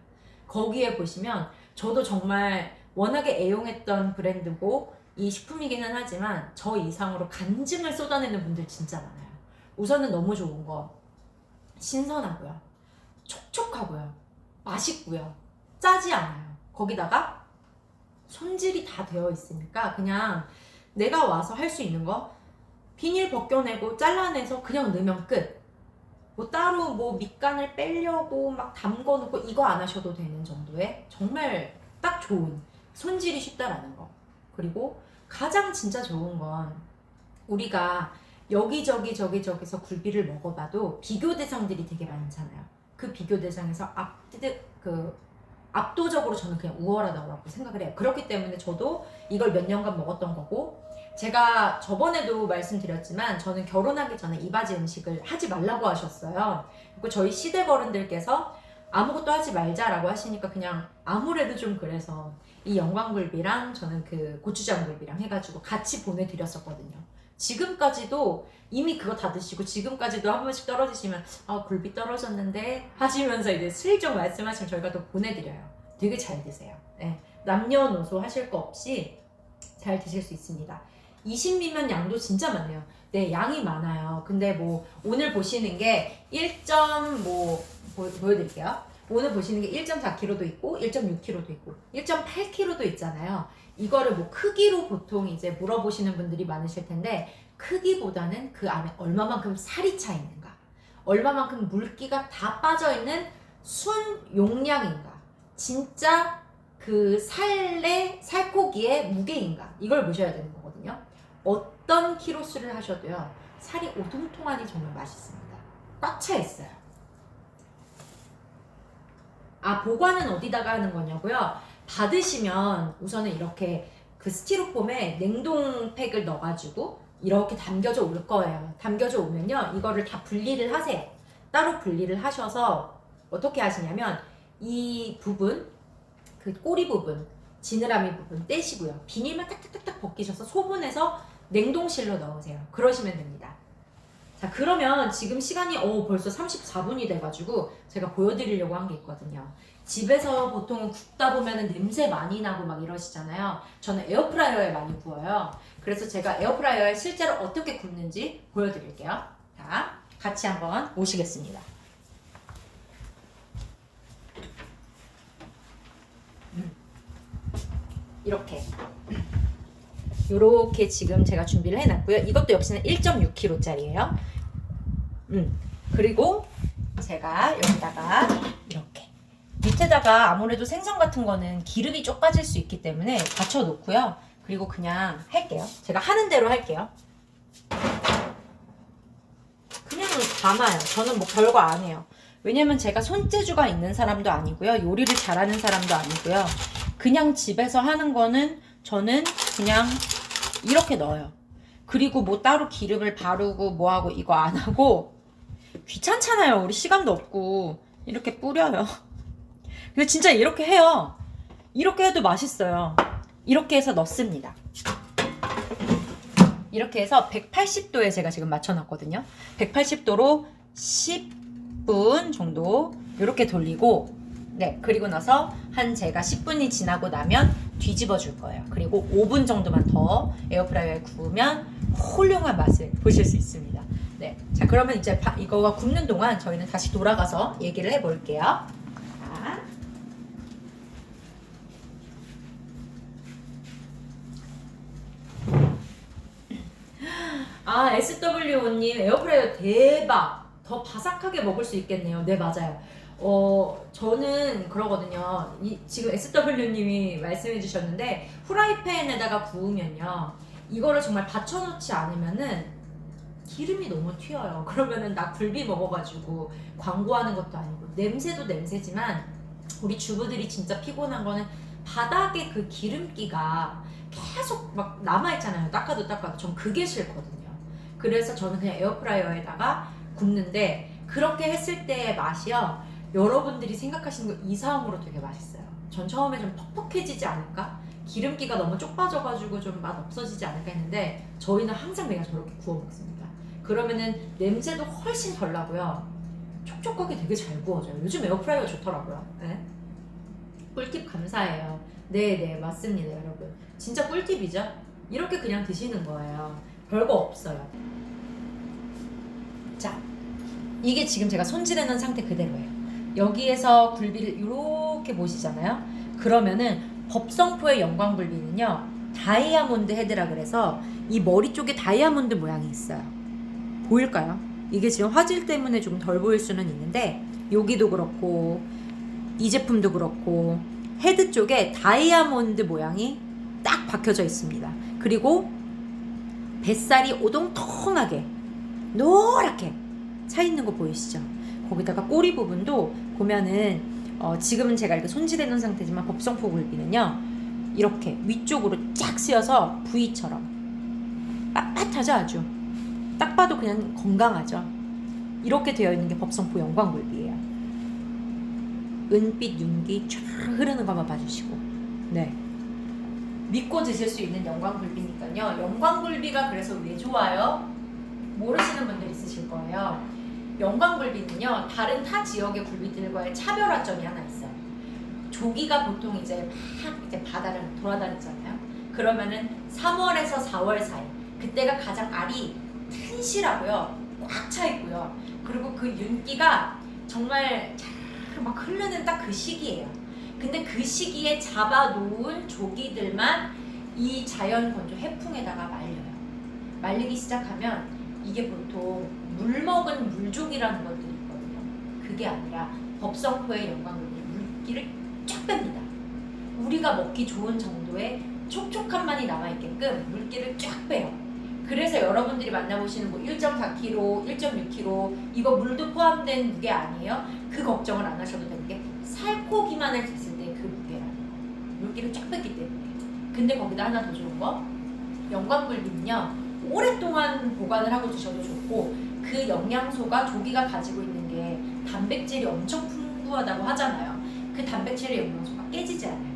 거기에 보시면 저도 정말 워낙에 애용했던 브랜드고 이 식품이기는 하지만 저 이상으로 간증을 쏟아내는 분들 진짜 많아요. 우선은 너무 좋은 거, 신선하고요, 촉촉하고요, 맛있고요, 짜지 않아요. 거기다가 손질이 다 되어 있으니까 그냥 내가 와서 할 수 있는 거, 비닐 벗겨내고 잘라내서 그냥 넣으면 끝. 뭐 따로 뭐 밑간을 빼려고 막 담궈놓고 이거 안 하셔도 되는 정도의 정말 딱 좋은, 손질이 쉽다라는 거. 그리고 가장 진짜 좋은 건, 우리가 여기저기서 굴비를 먹어봐도 비교 대상들이 되게 많잖아요. 그 비교 대상에서 압도적으로 저는 그냥 우월하다고 생각을 해요. 그렇기 때문에 저도 이걸 몇 년간 먹었던 거고, 제가 저번에도 말씀드렸지만 저는 결혼하기 전에 이바지 음식을 하지 말라고 하셨어요. 그리고 저희 시댁 어른들께서 아무것도 하지 말자라고 하시니까 그냥 아무래도 좀 그래서 이 영광굴비랑 저는 그 고추장굴비랑 해가지고 같이 보내드렸었거든요. 지금까지도 이미 그거 다 드시고 지금까지도 한 번씩 떨어지시면 아 굴비 떨어졌는데 하시면서 이제 슬쩍 말씀하시면 저희가 또 보내드려요. 되게 잘 드세요. 네. 남녀노소 하실 거 없이 잘 드실 수 있습니다. 20미면 양도 진짜 많네요. 네, 양이 많아요. 근데 뭐 오늘 보시는 게 1. 보여드릴게요. 오늘 보시는 게 1.4kg도 있고 1.6kg도 있고 1.8kg도 있잖아요. 이거를 뭐 크기로 보통 이제 물어보시는 분들이 많으실 텐데 크기보다는 그 안에 얼마만큼 살이 차 있는가, 얼마만큼 물기가 다 빠져 있는 순 용량인가, 진짜 그 살코기의 무게인가, 이걸 보셔야 되는 거거든요. 어떤 키로수를 하셔도요 살이 오동통하니 정말 맛있습니다. 꽉 차 있어요. 아, 보관은 어디다가 하는 거냐고요? 받으시면 우선은 이렇게 그 스티로폼에 냉동팩을 넣어가지고 이렇게 담겨져 올 거예요. 담겨져 오면요 이거를 다 분리를 하세요. 따로 분리를 하셔서 어떻게 하시냐면 이 부분, 그 꼬리 부분, 지느러미 부분 떼시고요. 비닐만 딱딱딱딱 벗기셔서 소분해서 냉동실로 넣으세요. 그러시면 됩니다. 자, 그러면 지금 시간이 벌써 34분이 돼가지고 제가 보여드리려고 한 게 있거든요. 집에서 보통 굽다 보면은 냄새 많이 나고 막 이러시잖아요. 저는 에어프라이어에 많이 구워요. 그래서 제가 에어프라이어에 실제로 어떻게 굽는지 보여드릴게요. 자, 같이 한번 보시겠습니다. 이렇게 지금 제가 준비를 해놨고요. 이것도 역시나 1.6kg짜리예요. 그리고 제가 여기다가 이렇게 밑에다가 아무래도 생선 같은 거는 기름이 쪽 빠질 수 있기 때문에 받쳐 놓고요. 그리고 그냥 할게요. 제가 하는 대로 할게요. 그냥 담아요. 저는 뭐 별거 안 해요. 왜냐면 제가 손재주가 있는 사람도 아니고요. 요리를 잘하는 사람도 아니고요. 그냥 집에서 하는 거는 저는 그냥 이렇게 넣어요. 그리고 뭐 따로 기름을 바르고 뭐하고 이거 안 하고 귀찮잖아요. 우리 시간도 없고 이렇게 뿌려요. 근데 진짜 이렇게 해요. 이렇게 해도 맛있어요. 이렇게 해서 넣습니다. 이렇게 해서 180도에 제가 지금 맞춰놨거든요. 180도로 10분 정도 이렇게 돌리고, 네, 그리고 나서 제가 10분이 지나고 나면 뒤집어 줄 거예요. 그리고 5분 정도만 더 에어프라이어에 구우면 훌륭한 맛을 보실 수 있습니다. 네, 자, 그러면 이제 이거가 굽는 동안 저희는 다시 돌아가서 얘기를 해볼게요. 자. 아, SWO님 에어프라이어 대박! 더 바삭하게 먹을 수 있겠네요. 네, 맞아요. 저는 그러거든요. 지금 SW님이 말씀해 주셨는데 후라이팬에다가 구우면요 이거를 정말 받쳐놓지 않으면은 기름이 너무 튀어요. 그러면은 나 굴비 먹어가지고 광고하는 것도 아니고 냄새도 냄새지만 우리 주부들이 진짜 피곤한 거는 바닥에 그 기름기가 계속 막 남아있잖아요. 닦아도 전 그게 싫거든요. 그래서 저는 그냥 에어프라이어에다가 굽는데 그렇게 했을 때의 맛이요 여러분들이 생각하시는 거 이상으로 되게 맛있어요. 전 처음에 좀 퍽퍽해지지 않을까? 기름기가 너무 쪽 빠져가지고 좀 맛 없어지지 않을까 했는데 저희는 항상 내가 저렇게 구워 먹습니다. 그러면은 냄새도 훨씬 덜 나고요. 촉촉하게 되게 잘 구워져요. 요즘 에어프라이어 좋더라고요. 네. 꿀팁 감사해요. 네네, 맞습니다 여러분. 진짜 꿀팁이죠? 이렇게 그냥 드시는 거예요. 별거 없어요. 자, 이게 지금 제가 손질해 놓은 상태 그대로예요. 여기에서 굴비를 이렇게 보시잖아요. 그러면은 법성포의 영광굴비는요 다이아몬드 헤드라 그래서 이 머리 쪽에 다이아몬드 모양이 있어요. 보일까요? 이게 지금 화질 때문에 좀 덜 보일 수는 있는데 여기도 그렇고 이 제품도 그렇고 헤드 쪽에 다이아몬드 모양이 딱 박혀져 있습니다. 그리고 뱃살이 오동통하게 노랗게 차 있는 거 보이시죠? 거기다가 꼬리 부분도 보면은 지금은 제가 이렇게 손질해 놓은 상태지만 법성포 굴비는요 이렇게 위쪽으로 쫙 쓰여서 V처럼 빳빳하죠. 아주 딱 봐도 그냥 건강하죠. 이렇게 되어 있는 게 법성포 영광굴비예요. 은빛 윤기 쫙 흐르는 것만 봐주시고, 네, 믿고 드실 수 있는 영광굴비니까요. 영광굴비가 그래서 왜 좋아요? 모르시는 분들 있으실 거예요. 영광굴비는요, 다른 타 지역의 굴비들과의 차별화점이 하나 있어요. 조기가 보통 이제 막 이제 바다를 돌아다니잖아요. 그러면은 3월에서 4월 사이, 그때가 가장 알이 튼실하고요, 꽉 차 있고요. 그리고 그 윤기가 정말 막 흐르는 딱 그 시기예요. 근데 그 시기에 잡아놓은 조기들만 이 자연 건조 해풍에다가 말려요. 말리기 시작하면 이게 보통 물먹은 물조기라는 것들이 있거든요. 그게 아니라 법성포의 영광굴비 물기를 쫙 뺍니다. 우리가 먹기 좋은 정도의 촉촉함만이 남아있게끔 물기를 쫙 빼요. 그래서 여러분들이 만나보시는 뭐 1.4kg, 1.6kg 이거 물도 포함된 무게 아니에요? 그 걱정을 안 하셔도 되는 게 살코기만을 쟀을 때 그 무게라는 거. 물기를 쫙 뺐기 때문에. 근데 거기다 하나 더 좋은 거, 영광굴비는요 오랫동안 보관을 하고 드셔도 좋고, 그 영양소가 조기가 가지고 있는 게 단백질이 엄청 풍부하다고 하잖아요. 그 단백질의 영양소가 깨지지 않아요.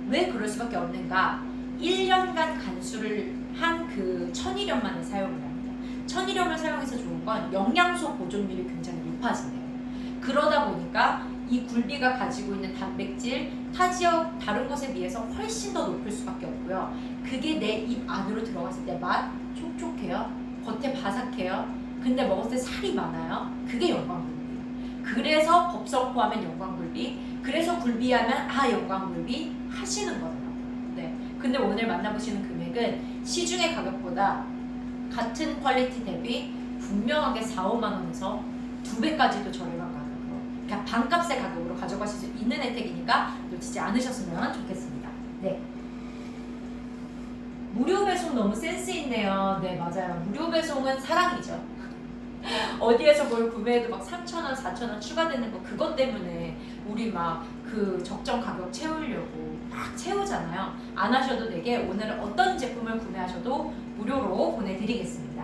왜 그럴 수밖에 없는가? 1년간 간수를 한 그 천일염만을 사용을 합니다. 천일염을 사용해서 좋은 건 영양소 보존율이 굉장히 높아진대요. 그러다 보니까 이 굴비가 가지고 있는 단백질 타 지역 다른 곳에 비해서 훨씬 더 높을 수밖에 없고요. 그게 내 입 안으로 들어갔을 때 맛 촉촉해요. 겉에 바삭해요. 근데 먹었을 때 살이 많아요. 그게 영광굴비예요. 그래서 법성포 하면 영광굴비, 그래서 굴비하면 아 영광굴비 하시는 거예요. 네. 근데 오늘 만나보시는 금액은 시중의 가격보다 같은 퀄리티 대비 분명하게 4, 5만 원에서 2배까지도 저렴한 가격으로, 그러니까 반값의 가격으로 가져가실 수 있는 혜택이니까 놓치지 않으셨으면 좋겠습니다. 네. 무료 배송 너무 센스 있네요. 네, 맞아요. 무료 배송은 사랑이죠. 어디에서 뭘 구매해도 막 3,000원, 4,000원 추가되는 거, 그것 때문에 우리 막 그 적정 가격 채우려고 막 채우잖아요. 안 하셔도 되게 오늘은 어떤 제품을 구매하셔도 무료로 보내드리겠습니다.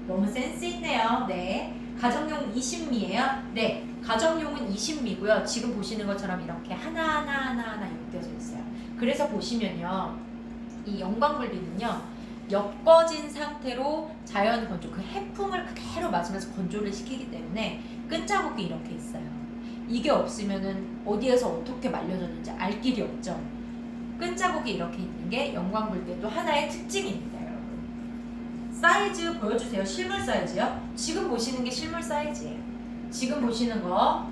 너무 센스 있네요. 네. 가정용 20미예요. 네. 가정용은 20미고요. 지금 보시는 것처럼 이렇게 하나하나 엮여져 있어요. 그래서 보시면요, 이 영광굴비는요, 엮어진 상태로 자연 건조, 그 해풍을 그대로 맞으면서 건조를 시키기 때문에 끈자국이 이렇게 있어요. 이게 없으면은 어디에서 어떻게 말려졌는지 알 길이 없죠. 끈자국이 이렇게 있는 게 영광굴비의 또 하나의 특징입니다, 여러분. 사이즈 보여주세요. 실물 사이즈요. 지금 보시는 게 실물 사이즈예요. 지금 보시는 거,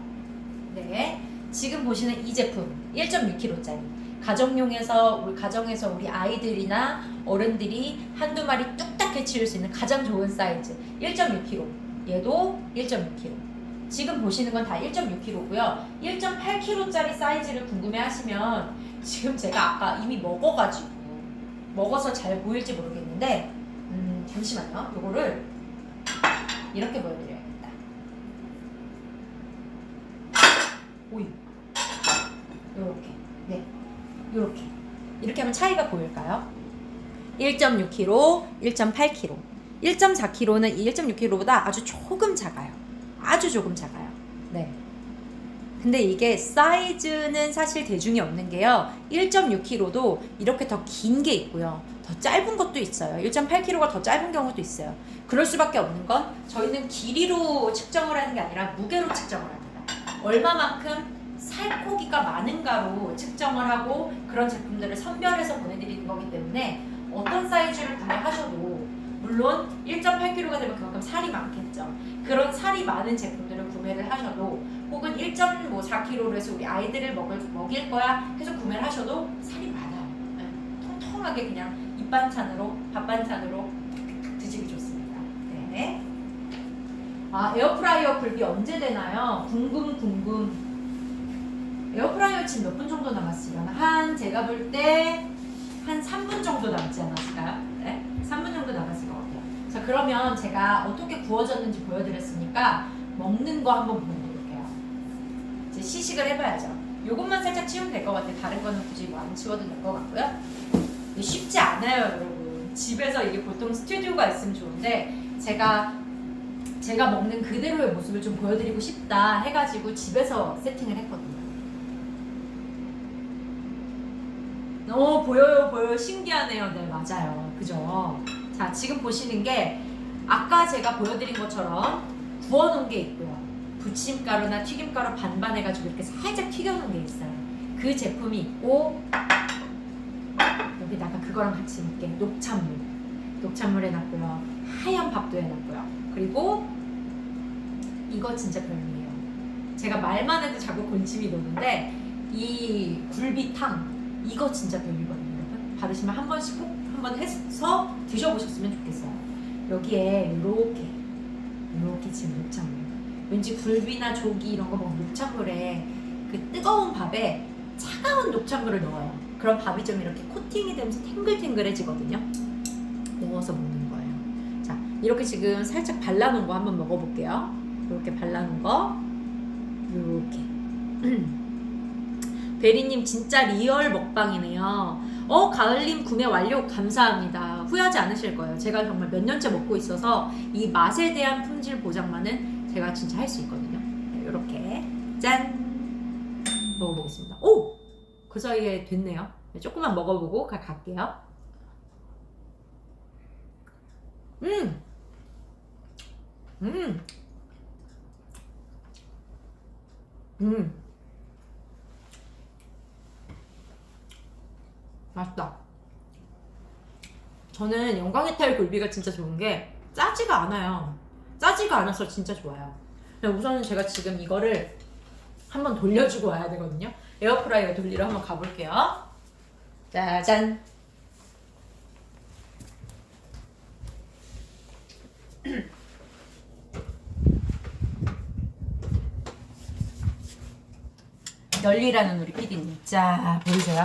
네, 지금 보시는 이 제품 1.6kg짜리. 가정용에서 우리 아이들이나 어른들이 한두 마리 뚝딱 해치울 수 있는 가장 좋은 사이즈 1.6kg. 얘도 1.6kg. 지금 보시는 건 다 1.6kg고요. 1.8kg짜리 사이즈를 궁금해하시면 지금 제가 아까 이미 먹어서 잘 보일지 모르겠는데 잠시만요. 요거를 이렇게 보여드려야겠다. 오이. 요렇게. 네. 요렇게. 이렇게 하면 차이가 보일까요? 1.6kg, 1.8kg. 1.4kg는 이 1.6kg보다 아주 조금 작아요. 아주 조금 작아요. 네. 근데 이게 사이즈는 사실 대중이 없는 게요. 1.6kg도 이렇게 더 긴 게 있고요. 더 짧은 것도 있어요. 1.8kg가 더 짧은 경우도 있어요. 그럴 수밖에 없는 건 저희는 길이로 측정을 하는 게 아니라 무게로 측정을 합니다. 얼마만큼 살코기가 많은가로 측정을 하고 그런 제품들을 선별해서 보내드리는 거기 때문에 어떤 사이즈를 구매하셔도 물론 1.8kg가 되면 그만큼 살이 많겠죠. 그런 살이 많은 제품들을 구매를 하셔도 혹은 1.4kg로 해서 우리 아이들을 먹일 거야 해서 구매를 하셔도 살이 많아요. 네. 통통하게 그냥 밑반찬으로 밥 반찬으로 드시기 좋습니다. 네. 아, 에어프라이어 굴비 언제 되나요? 궁금. 에어프라이어 지금 몇 분 정도 남았으려나? 제가 볼 때 한 3분 정도 남지 않았을까요? 네? 3분 정도 남았을 것 같아요. 자, 그러면 제가 어떻게 구워졌는지 보여드렸으니까 먹는 거 한번 보여드릴게요. 이제 시식을 해봐야죠. 요것만 살짝 치우면 될 것 같아요. 다른 거는 굳이 뭐 안 치워도 될 것 같고요. 쉽지 않아요, 여러분. 집에서 이게 보통 스튜디오가 있으면 좋은데 제가 먹는 그대로의 모습을 좀 보여드리고 싶다 해가지고 집에서 세팅을 했거든요. 보여요, 보여요. 신기하네요. 네, 맞아요. 그죠? 자, 지금 보시는 게 아까 제가 보여드린 것처럼 구워놓은 게 있고요. 부침가루나 튀김가루 반반 해가지고 이렇게 살짝 튀겨놓은 게 있어요. 그 제품이 있고, 여기다가 그거랑 같이 먹게 녹찬물 해놨고요. 하얀 밥도 해놨고요. 그리고 이거 진짜 별미예요. 제가 말만 해도 자꾸 군침이 도는데 이 굴비탕 이거 진짜 별미거든요. 여러분 받으시면 한 번씩 꼭 한번 해서 드셔보셨으면 좋겠어요. 여기에 이렇게 지금 녹찬물, 왠지 굴비나 조기 이런 거 먹는 녹찬물에 그 뜨거운 밥에 차가운 녹찬물을 넣어요. 그럼 밥이 좀 이렇게 코팅이 되면서 탱글탱글해지거든요. 넣어서 먹는 거예요. 자, 이렇게 지금 살짝 발라놓은 거 한번 먹어볼게요. 이렇게 발라놓은 거, 이렇게. 베리님 진짜 리얼 먹방이네요. 가을님 구매 완료 감사합니다. 후회하지 않으실 거예요. 제가 정말 몇 년째 먹고 있어서 이 맛에 대한 품질 보장만은 제가 진짜 할 수 있거든요. 이렇게 짠 먹어보겠습니다. 오! 그 사이에 됐네요. 조금만 먹어보고 갈게요. 맛있다. 저는 영광의탈 굴비가 진짜 좋은 게 짜지가 않아요. 짜지가 않아서 진짜 좋아요. 우선은 제가 지금 이거를 한번 돌려주고 와야 되거든요. 에어프라이어 돌리러 한번 가볼게요. 짜잔. 열리라는 우리 PD님. 자, 보이세요?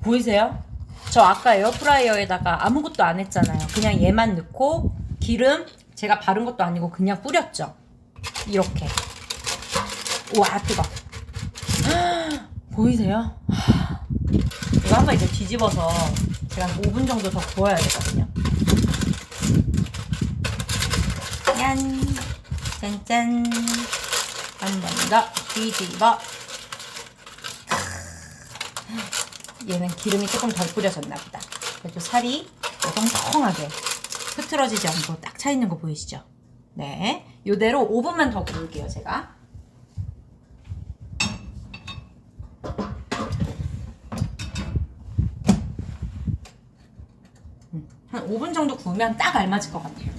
보이세요? 저 아까 에어프라이어에다가 아무것도 안 했잖아요. 그냥 얘만 넣고 기름 제가 바른 것도 아니고 그냥 뿌렸죠. 이렇게. 우와, 뜨거. 보이세요? 이거 한번 이제 뒤집어서 제가 한 5분 정도 더 구워야 되거든요. 짠짠. 한 번 더 뒤집어. 얘는 기름이 조금 덜 뿌려졌나 보다. 그래도 살이 똥똥하게 흐트러지지 않고 딱 차 있는 거 보이시죠? 네, 이대로 5분만 더 구울게요. 제가 한 5분 정도 구우면 딱 알맞을 것 같아요.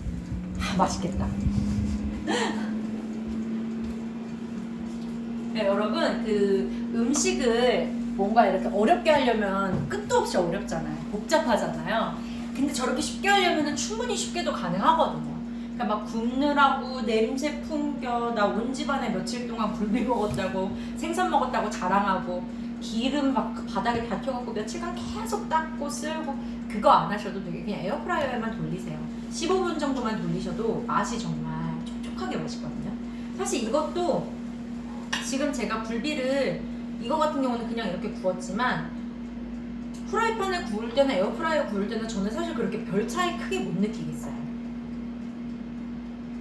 맛있겠다. 네, 여러분 그 음식을 뭔가 이렇게 어렵게 하려면 끝도 없이 어렵잖아요. 복잡하잖아요. 근데 저렇게 쉽게 하려면 충분히 쉽게도 가능하거든요. 그러니까 막 굽느라고 냄새 풍겨, 나 온 집안에 며칠 동안 굴비 먹었다고 생선 먹었다고 자랑하고 기름 막 그 바닥에 다켜갖고 며칠간 계속 닦고 쓸고, 그거 안 하셔도 되게 그냥 에어프라이어에만 돌리세요. 15분 정도만 돌리셔도 맛이 정말 촉촉하게 맛있거든요. 사실 이것도 지금 제가 굴비를 이거 같은 경우는 그냥 이렇게 구웠지만 프라이팬에 구울 때나 에어프라이어 구울 때는 저는 사실 그렇게 별 차이 크게 못 느끼겠어요.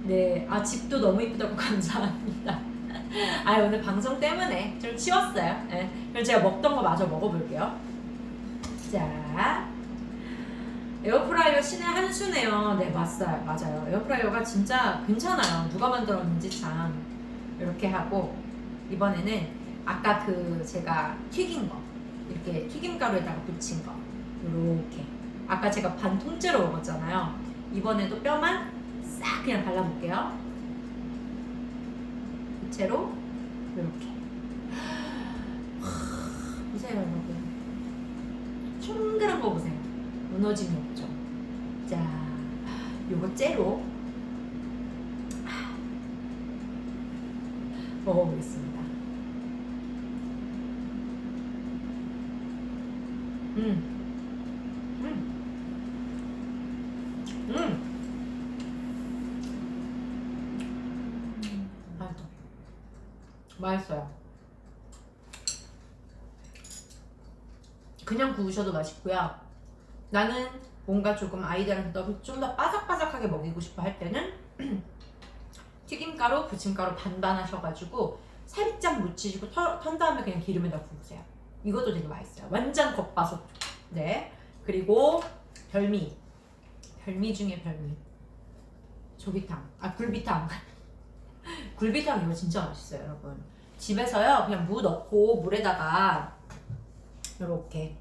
네, 집도 너무 이쁘다고 감사합니다. 오늘 방송 때문에 좀 치웠어요. 네, 그럼 제가 먹던 거 마저 먹어볼게요. 자, 에어프라이어 신의 한 수네요. 네, 맞아요. 에어프라이어가 진짜 괜찮아요. 누가 만들었는지 참. 이렇게 하고 이번에는 아까 그 제가 튀긴 거, 이렇게 튀김가루에다가 붙인 거, 이렇게 아까 제가 반 통째로 먹었잖아요. 이번에도 뼈만 싹 그냥 발라볼게요. 부채로 이렇게. 보세요 여러분, 싱그한 거 보세요. 무너짐이 없죠. 자, 요거 째로 먹어보겠습니다. 맛있어요. 그냥 구우셔도 맛있고요. 나는 뭔가 조금 아이들한테 좀 더 바삭바삭하게 먹이고 싶어 할 때는 튀김가루, 부침가루 반반 하셔가지고 살짝 묻히시고 턴 다음에 그냥 기름에다 구우세요. 이것도 되게 맛있어요. 완전 겉바속. 네. 그리고 별미 중에 별미. 조기탕. 아, 굴비탕. 굴비탕 이거 진짜 맛있어요, 여러분. 집에서요, 그냥 무 넣고 물에다가 요렇게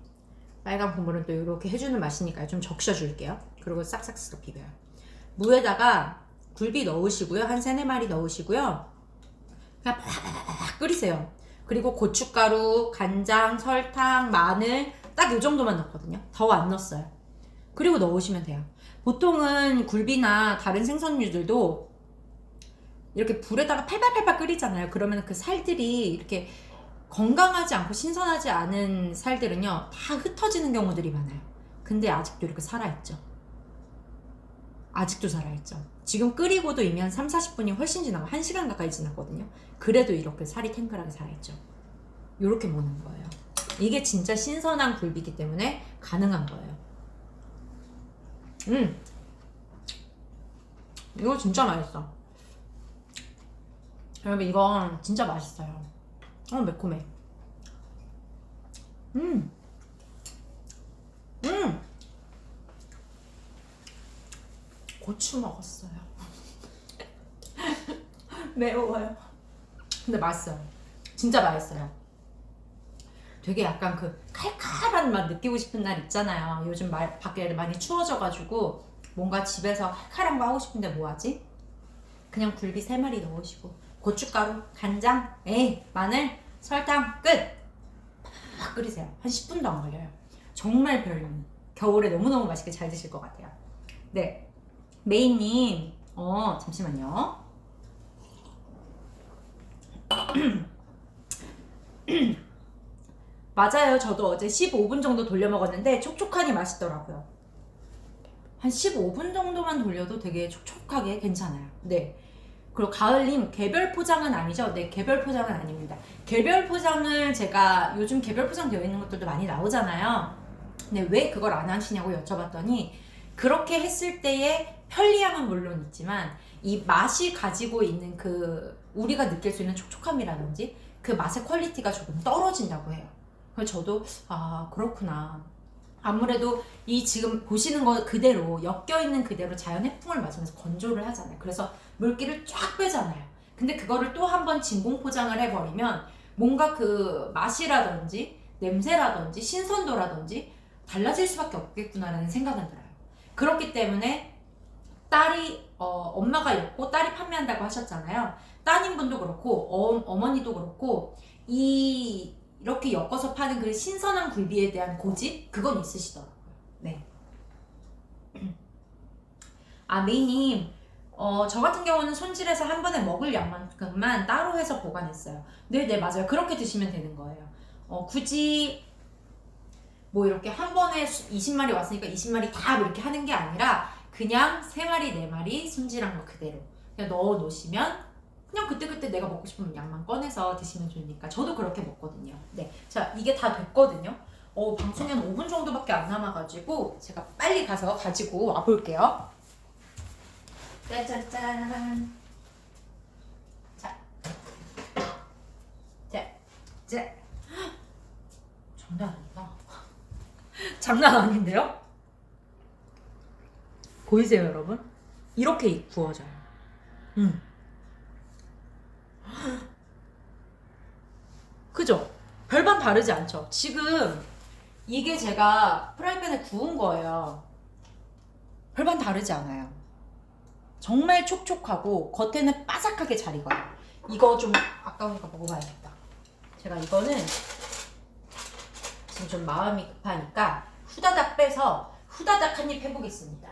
빨간 국물은 또 이렇게 해주는 맛이니까 좀 적셔줄게요. 그리고 싹싹 비벼요. 무에다가 굴비 넣으시고요. 한 3-4마리 넣으시고요. 그냥 팍 끓이세요. 그리고 고춧가루, 간장, 설탕, 마늘 딱 이 정도만 넣거든요. 더 안 넣었어요. 그리고 넣으시면 돼요. 보통은 굴비나 다른 생선류들도 이렇게 불에다가 팔팔팔팔 끓이잖아요. 그러면 그 살들이 이렇게 건강하지 않고 신선하지 않은 살들은요 다 흩어지는 경우들이 많아요. 근데 아직도 이렇게 살아있죠. 아직도 살아있죠. 지금 끓이고도 이미 한 3-40분이 훨씬 지나고 1시간 가까이 지났거든요. 그래도 이렇게 살이 탱글하게 살아있죠. 이렇게 먹는 거예요. 이게 진짜 신선한 굴비이기 때문에 가능한 거예요. 이거 진짜 맛있어. 여러분 이건 진짜 맛있어요. 매콤해. 고추 먹었어요. 매워요. 근데 맛있어요. 진짜 맛있어요. 되게 약간 그 칼칼한 맛 느끼고 싶은 날 있잖아요. 요즘 밖에 많이 추워져가지고 뭔가 집에서 칼칼한 거 하고 싶은데 뭐하지? 그냥 굴비 3마리 넣으시고 고춧가루, 간장, 마늘, 설탕 끝! 팍 끓이세요. 한 10분도 안 걸려요. 정말 별미. 겨울에 너무너무 맛있게 잘 드실 것 같아요. 네, 메이님 잠시만요. 맞아요. 저도 어제 15분 정도 돌려 먹었는데 촉촉하니 맛있더라고요. 한 15분 정도만 돌려도 되게 촉촉하게 괜찮아요. 네. 그리고 가을님 개별 포장은 아니죠? 네, 개별 포장은 아닙니다. 개별 포장을 제가 요즘 개별 포장 되어 있는 것들도 많이 나오잖아요. 근데 왜 그걸 안 하시냐고 여쭤봤더니 그렇게 했을 때의 편리함은 물론 있지만 이 맛이 가지고 있는 그 우리가 느낄 수 있는 촉촉함이라든지 그 맛의 퀄리티가 조금 떨어진다고 해요. 그래서 저도 그렇구나. 아무래도 이 지금 보시는 거 그대로 엮여있는 그대로 자연 해풍을 맞으면서 건조를 하잖아요. 그래서 물기를 쫙 빼잖아요. 근데 그거를 또 한 번 진공 포장을 해버리면 뭔가 그 맛이라든지 냄새라든지 신선도라든지 달라질 수밖에 없겠구나라는 생각은 들어요. 그렇기 때문에 딸이 엄마가 엮고 딸이 판매한다고 하셨잖아요. 따님분도 그렇고 어머니도 그렇고 이렇게 엮어서 파는 그 신선한 굴비에 대한 고집? 그건 있으시더라고요. 네. 메이님, 저 같은 경우는 손질해서 한 번에 먹을 양만큼만 따로 해서 보관했어요. 네네, 맞아요. 그렇게 드시면 되는 거예요. 굳이 뭐 이렇게 한 번에 20마리 왔으니까 20마리 다 이렇게 하는 게 아니라 그냥 3마리, 4마리 손질한 거 그대로 그냥 넣어 놓으시면 그냥 그때그때 내가 먹고 싶은 양만 꺼내서 드시면 좋으니까 저도 그렇게 먹거든요. 네, 자 이게 다 됐거든요. 방송이 한 5분 정도밖에 안 남아가지고 제가 빨리 가서 가지고 와볼게요. 짜잔짠. 자, 장난 아니다. 장난 아닌데요? 보이세요, 여러분? 이렇게 구워져요. 그죠? 별반 다르지 않죠? 지금 이게 제가 프라이팬에 구운 거예요. 별반 다르지 않아요. 정말 촉촉하고 겉에는 바삭하게 잘 익어요. 이거 좀 아까우니까 먹어봐야겠다. 제가 이거는 지금 좀 마음이 급하니까 후다닥 빼서 후다닥 한 입 해보겠습니다.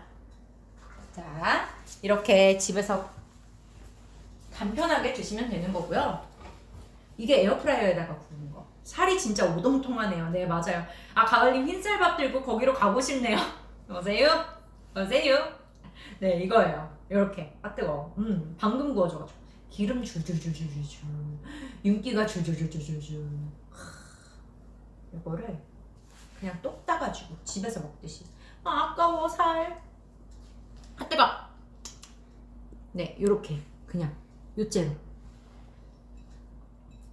자, 이렇게 집에서 간편하게 드시면 되는 거고요. 이게 에어프라이어에다가 구운 거. 살이 진짜 오동통하네요. 네, 맞아요. 가을님 흰쌀밥 들고 거기로 가고 싶네요. 오세요? 네, 이거예요. 이렇게. 뜨거워. 방금 구워져가지고. 기름 줄줄줄줄줄. 윤기가 줄줄줄줄줄. 이거를 그냥 똑 따가지고 집에서 먹듯이. 아까워, 살. 뜨거. 네, 요렇게. 그냥 요째로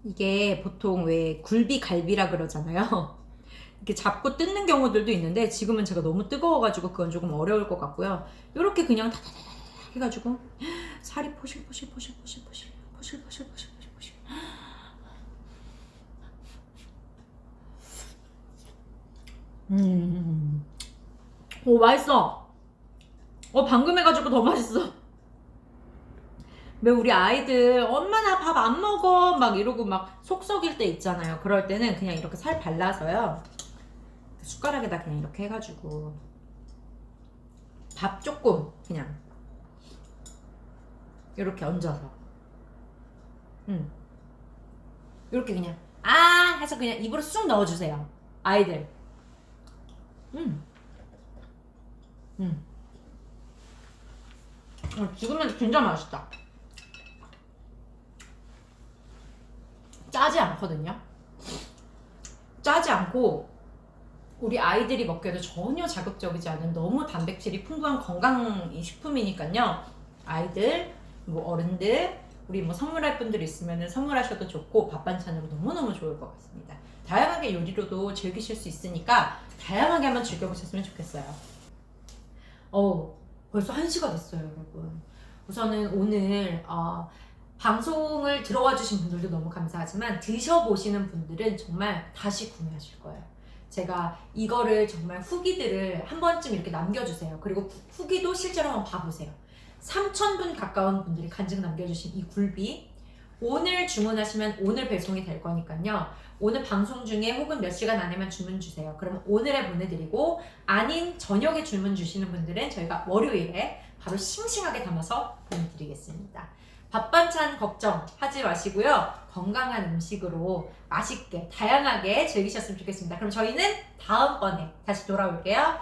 이게 보통 왜 굴비 갈비라 그러잖아요. 이렇게 잡고 뜯는 경우들도 있는데 지금은 제가 너무 뜨거워가지고 그건 조금 어려울 것 같고요. 이렇게 그냥 다다다다 해가지고 살이 포실포실포실포실포실 포실포실포실포실포실. 오 맛있어. 방금 해가지고 더 맛있어. 왜 우리 아이들 엄마 나 밥 안 먹어 막 이러고 막 속 썩일 때 있잖아요. 그럴 때는 그냥 이렇게 살 발라서요. 숟가락에다 그냥 이렇게 해가지고 밥 조금 그냥 이렇게 얹어서 이렇게 그냥 아 해서 그냥 입으로 쑥 넣어주세요. 아이들 지금은 진짜 맛있다. 짜지 않거든요. 짜지 않고 우리 아이들이 먹기에도 전혀 자극적이지 않은 너무 단백질이 풍부한 건강 식품이니까요. 아이들, 뭐 어른들, 우리 뭐 선물할 분들 있으면 선물하셔도 좋고 밥 반찬으로 너무너무 좋을 것 같습니다. 다양하게 요리로도 즐기실 수 있으니까 다양하게 한번 즐겨보셨으면 좋겠어요. 벌써 1시가 됐어요, 여러분. 우선은 오늘 방송을 들어와 주신 분들도 너무 감사하지만 드셔보시는 분들은 정말 다시 구매하실 거예요. 제가 이거를 정말 후기들을 한 번쯤 이렇게 남겨주세요. 그리고 후기도 실제로 한번 봐보세요. 3,000분 가까운 분들이 간증 남겨주신 이 굴비 오늘 주문하시면 오늘 배송이 될 거니까요. 오늘 방송 중에 혹은 몇 시간 안에만 주문 주세요. 그러면 오늘에 보내드리고 아닌 저녁에 주문 주시는 분들은 저희가 월요일에 바로 싱싱하게 담아서 보내드리겠습니다. 밥 반찬 걱정하지 마시고요. 건강한 음식으로 맛있게 다양하게 즐기셨으면 좋겠습니다. 그럼 저희는 다음번에 다시 돌아올게요.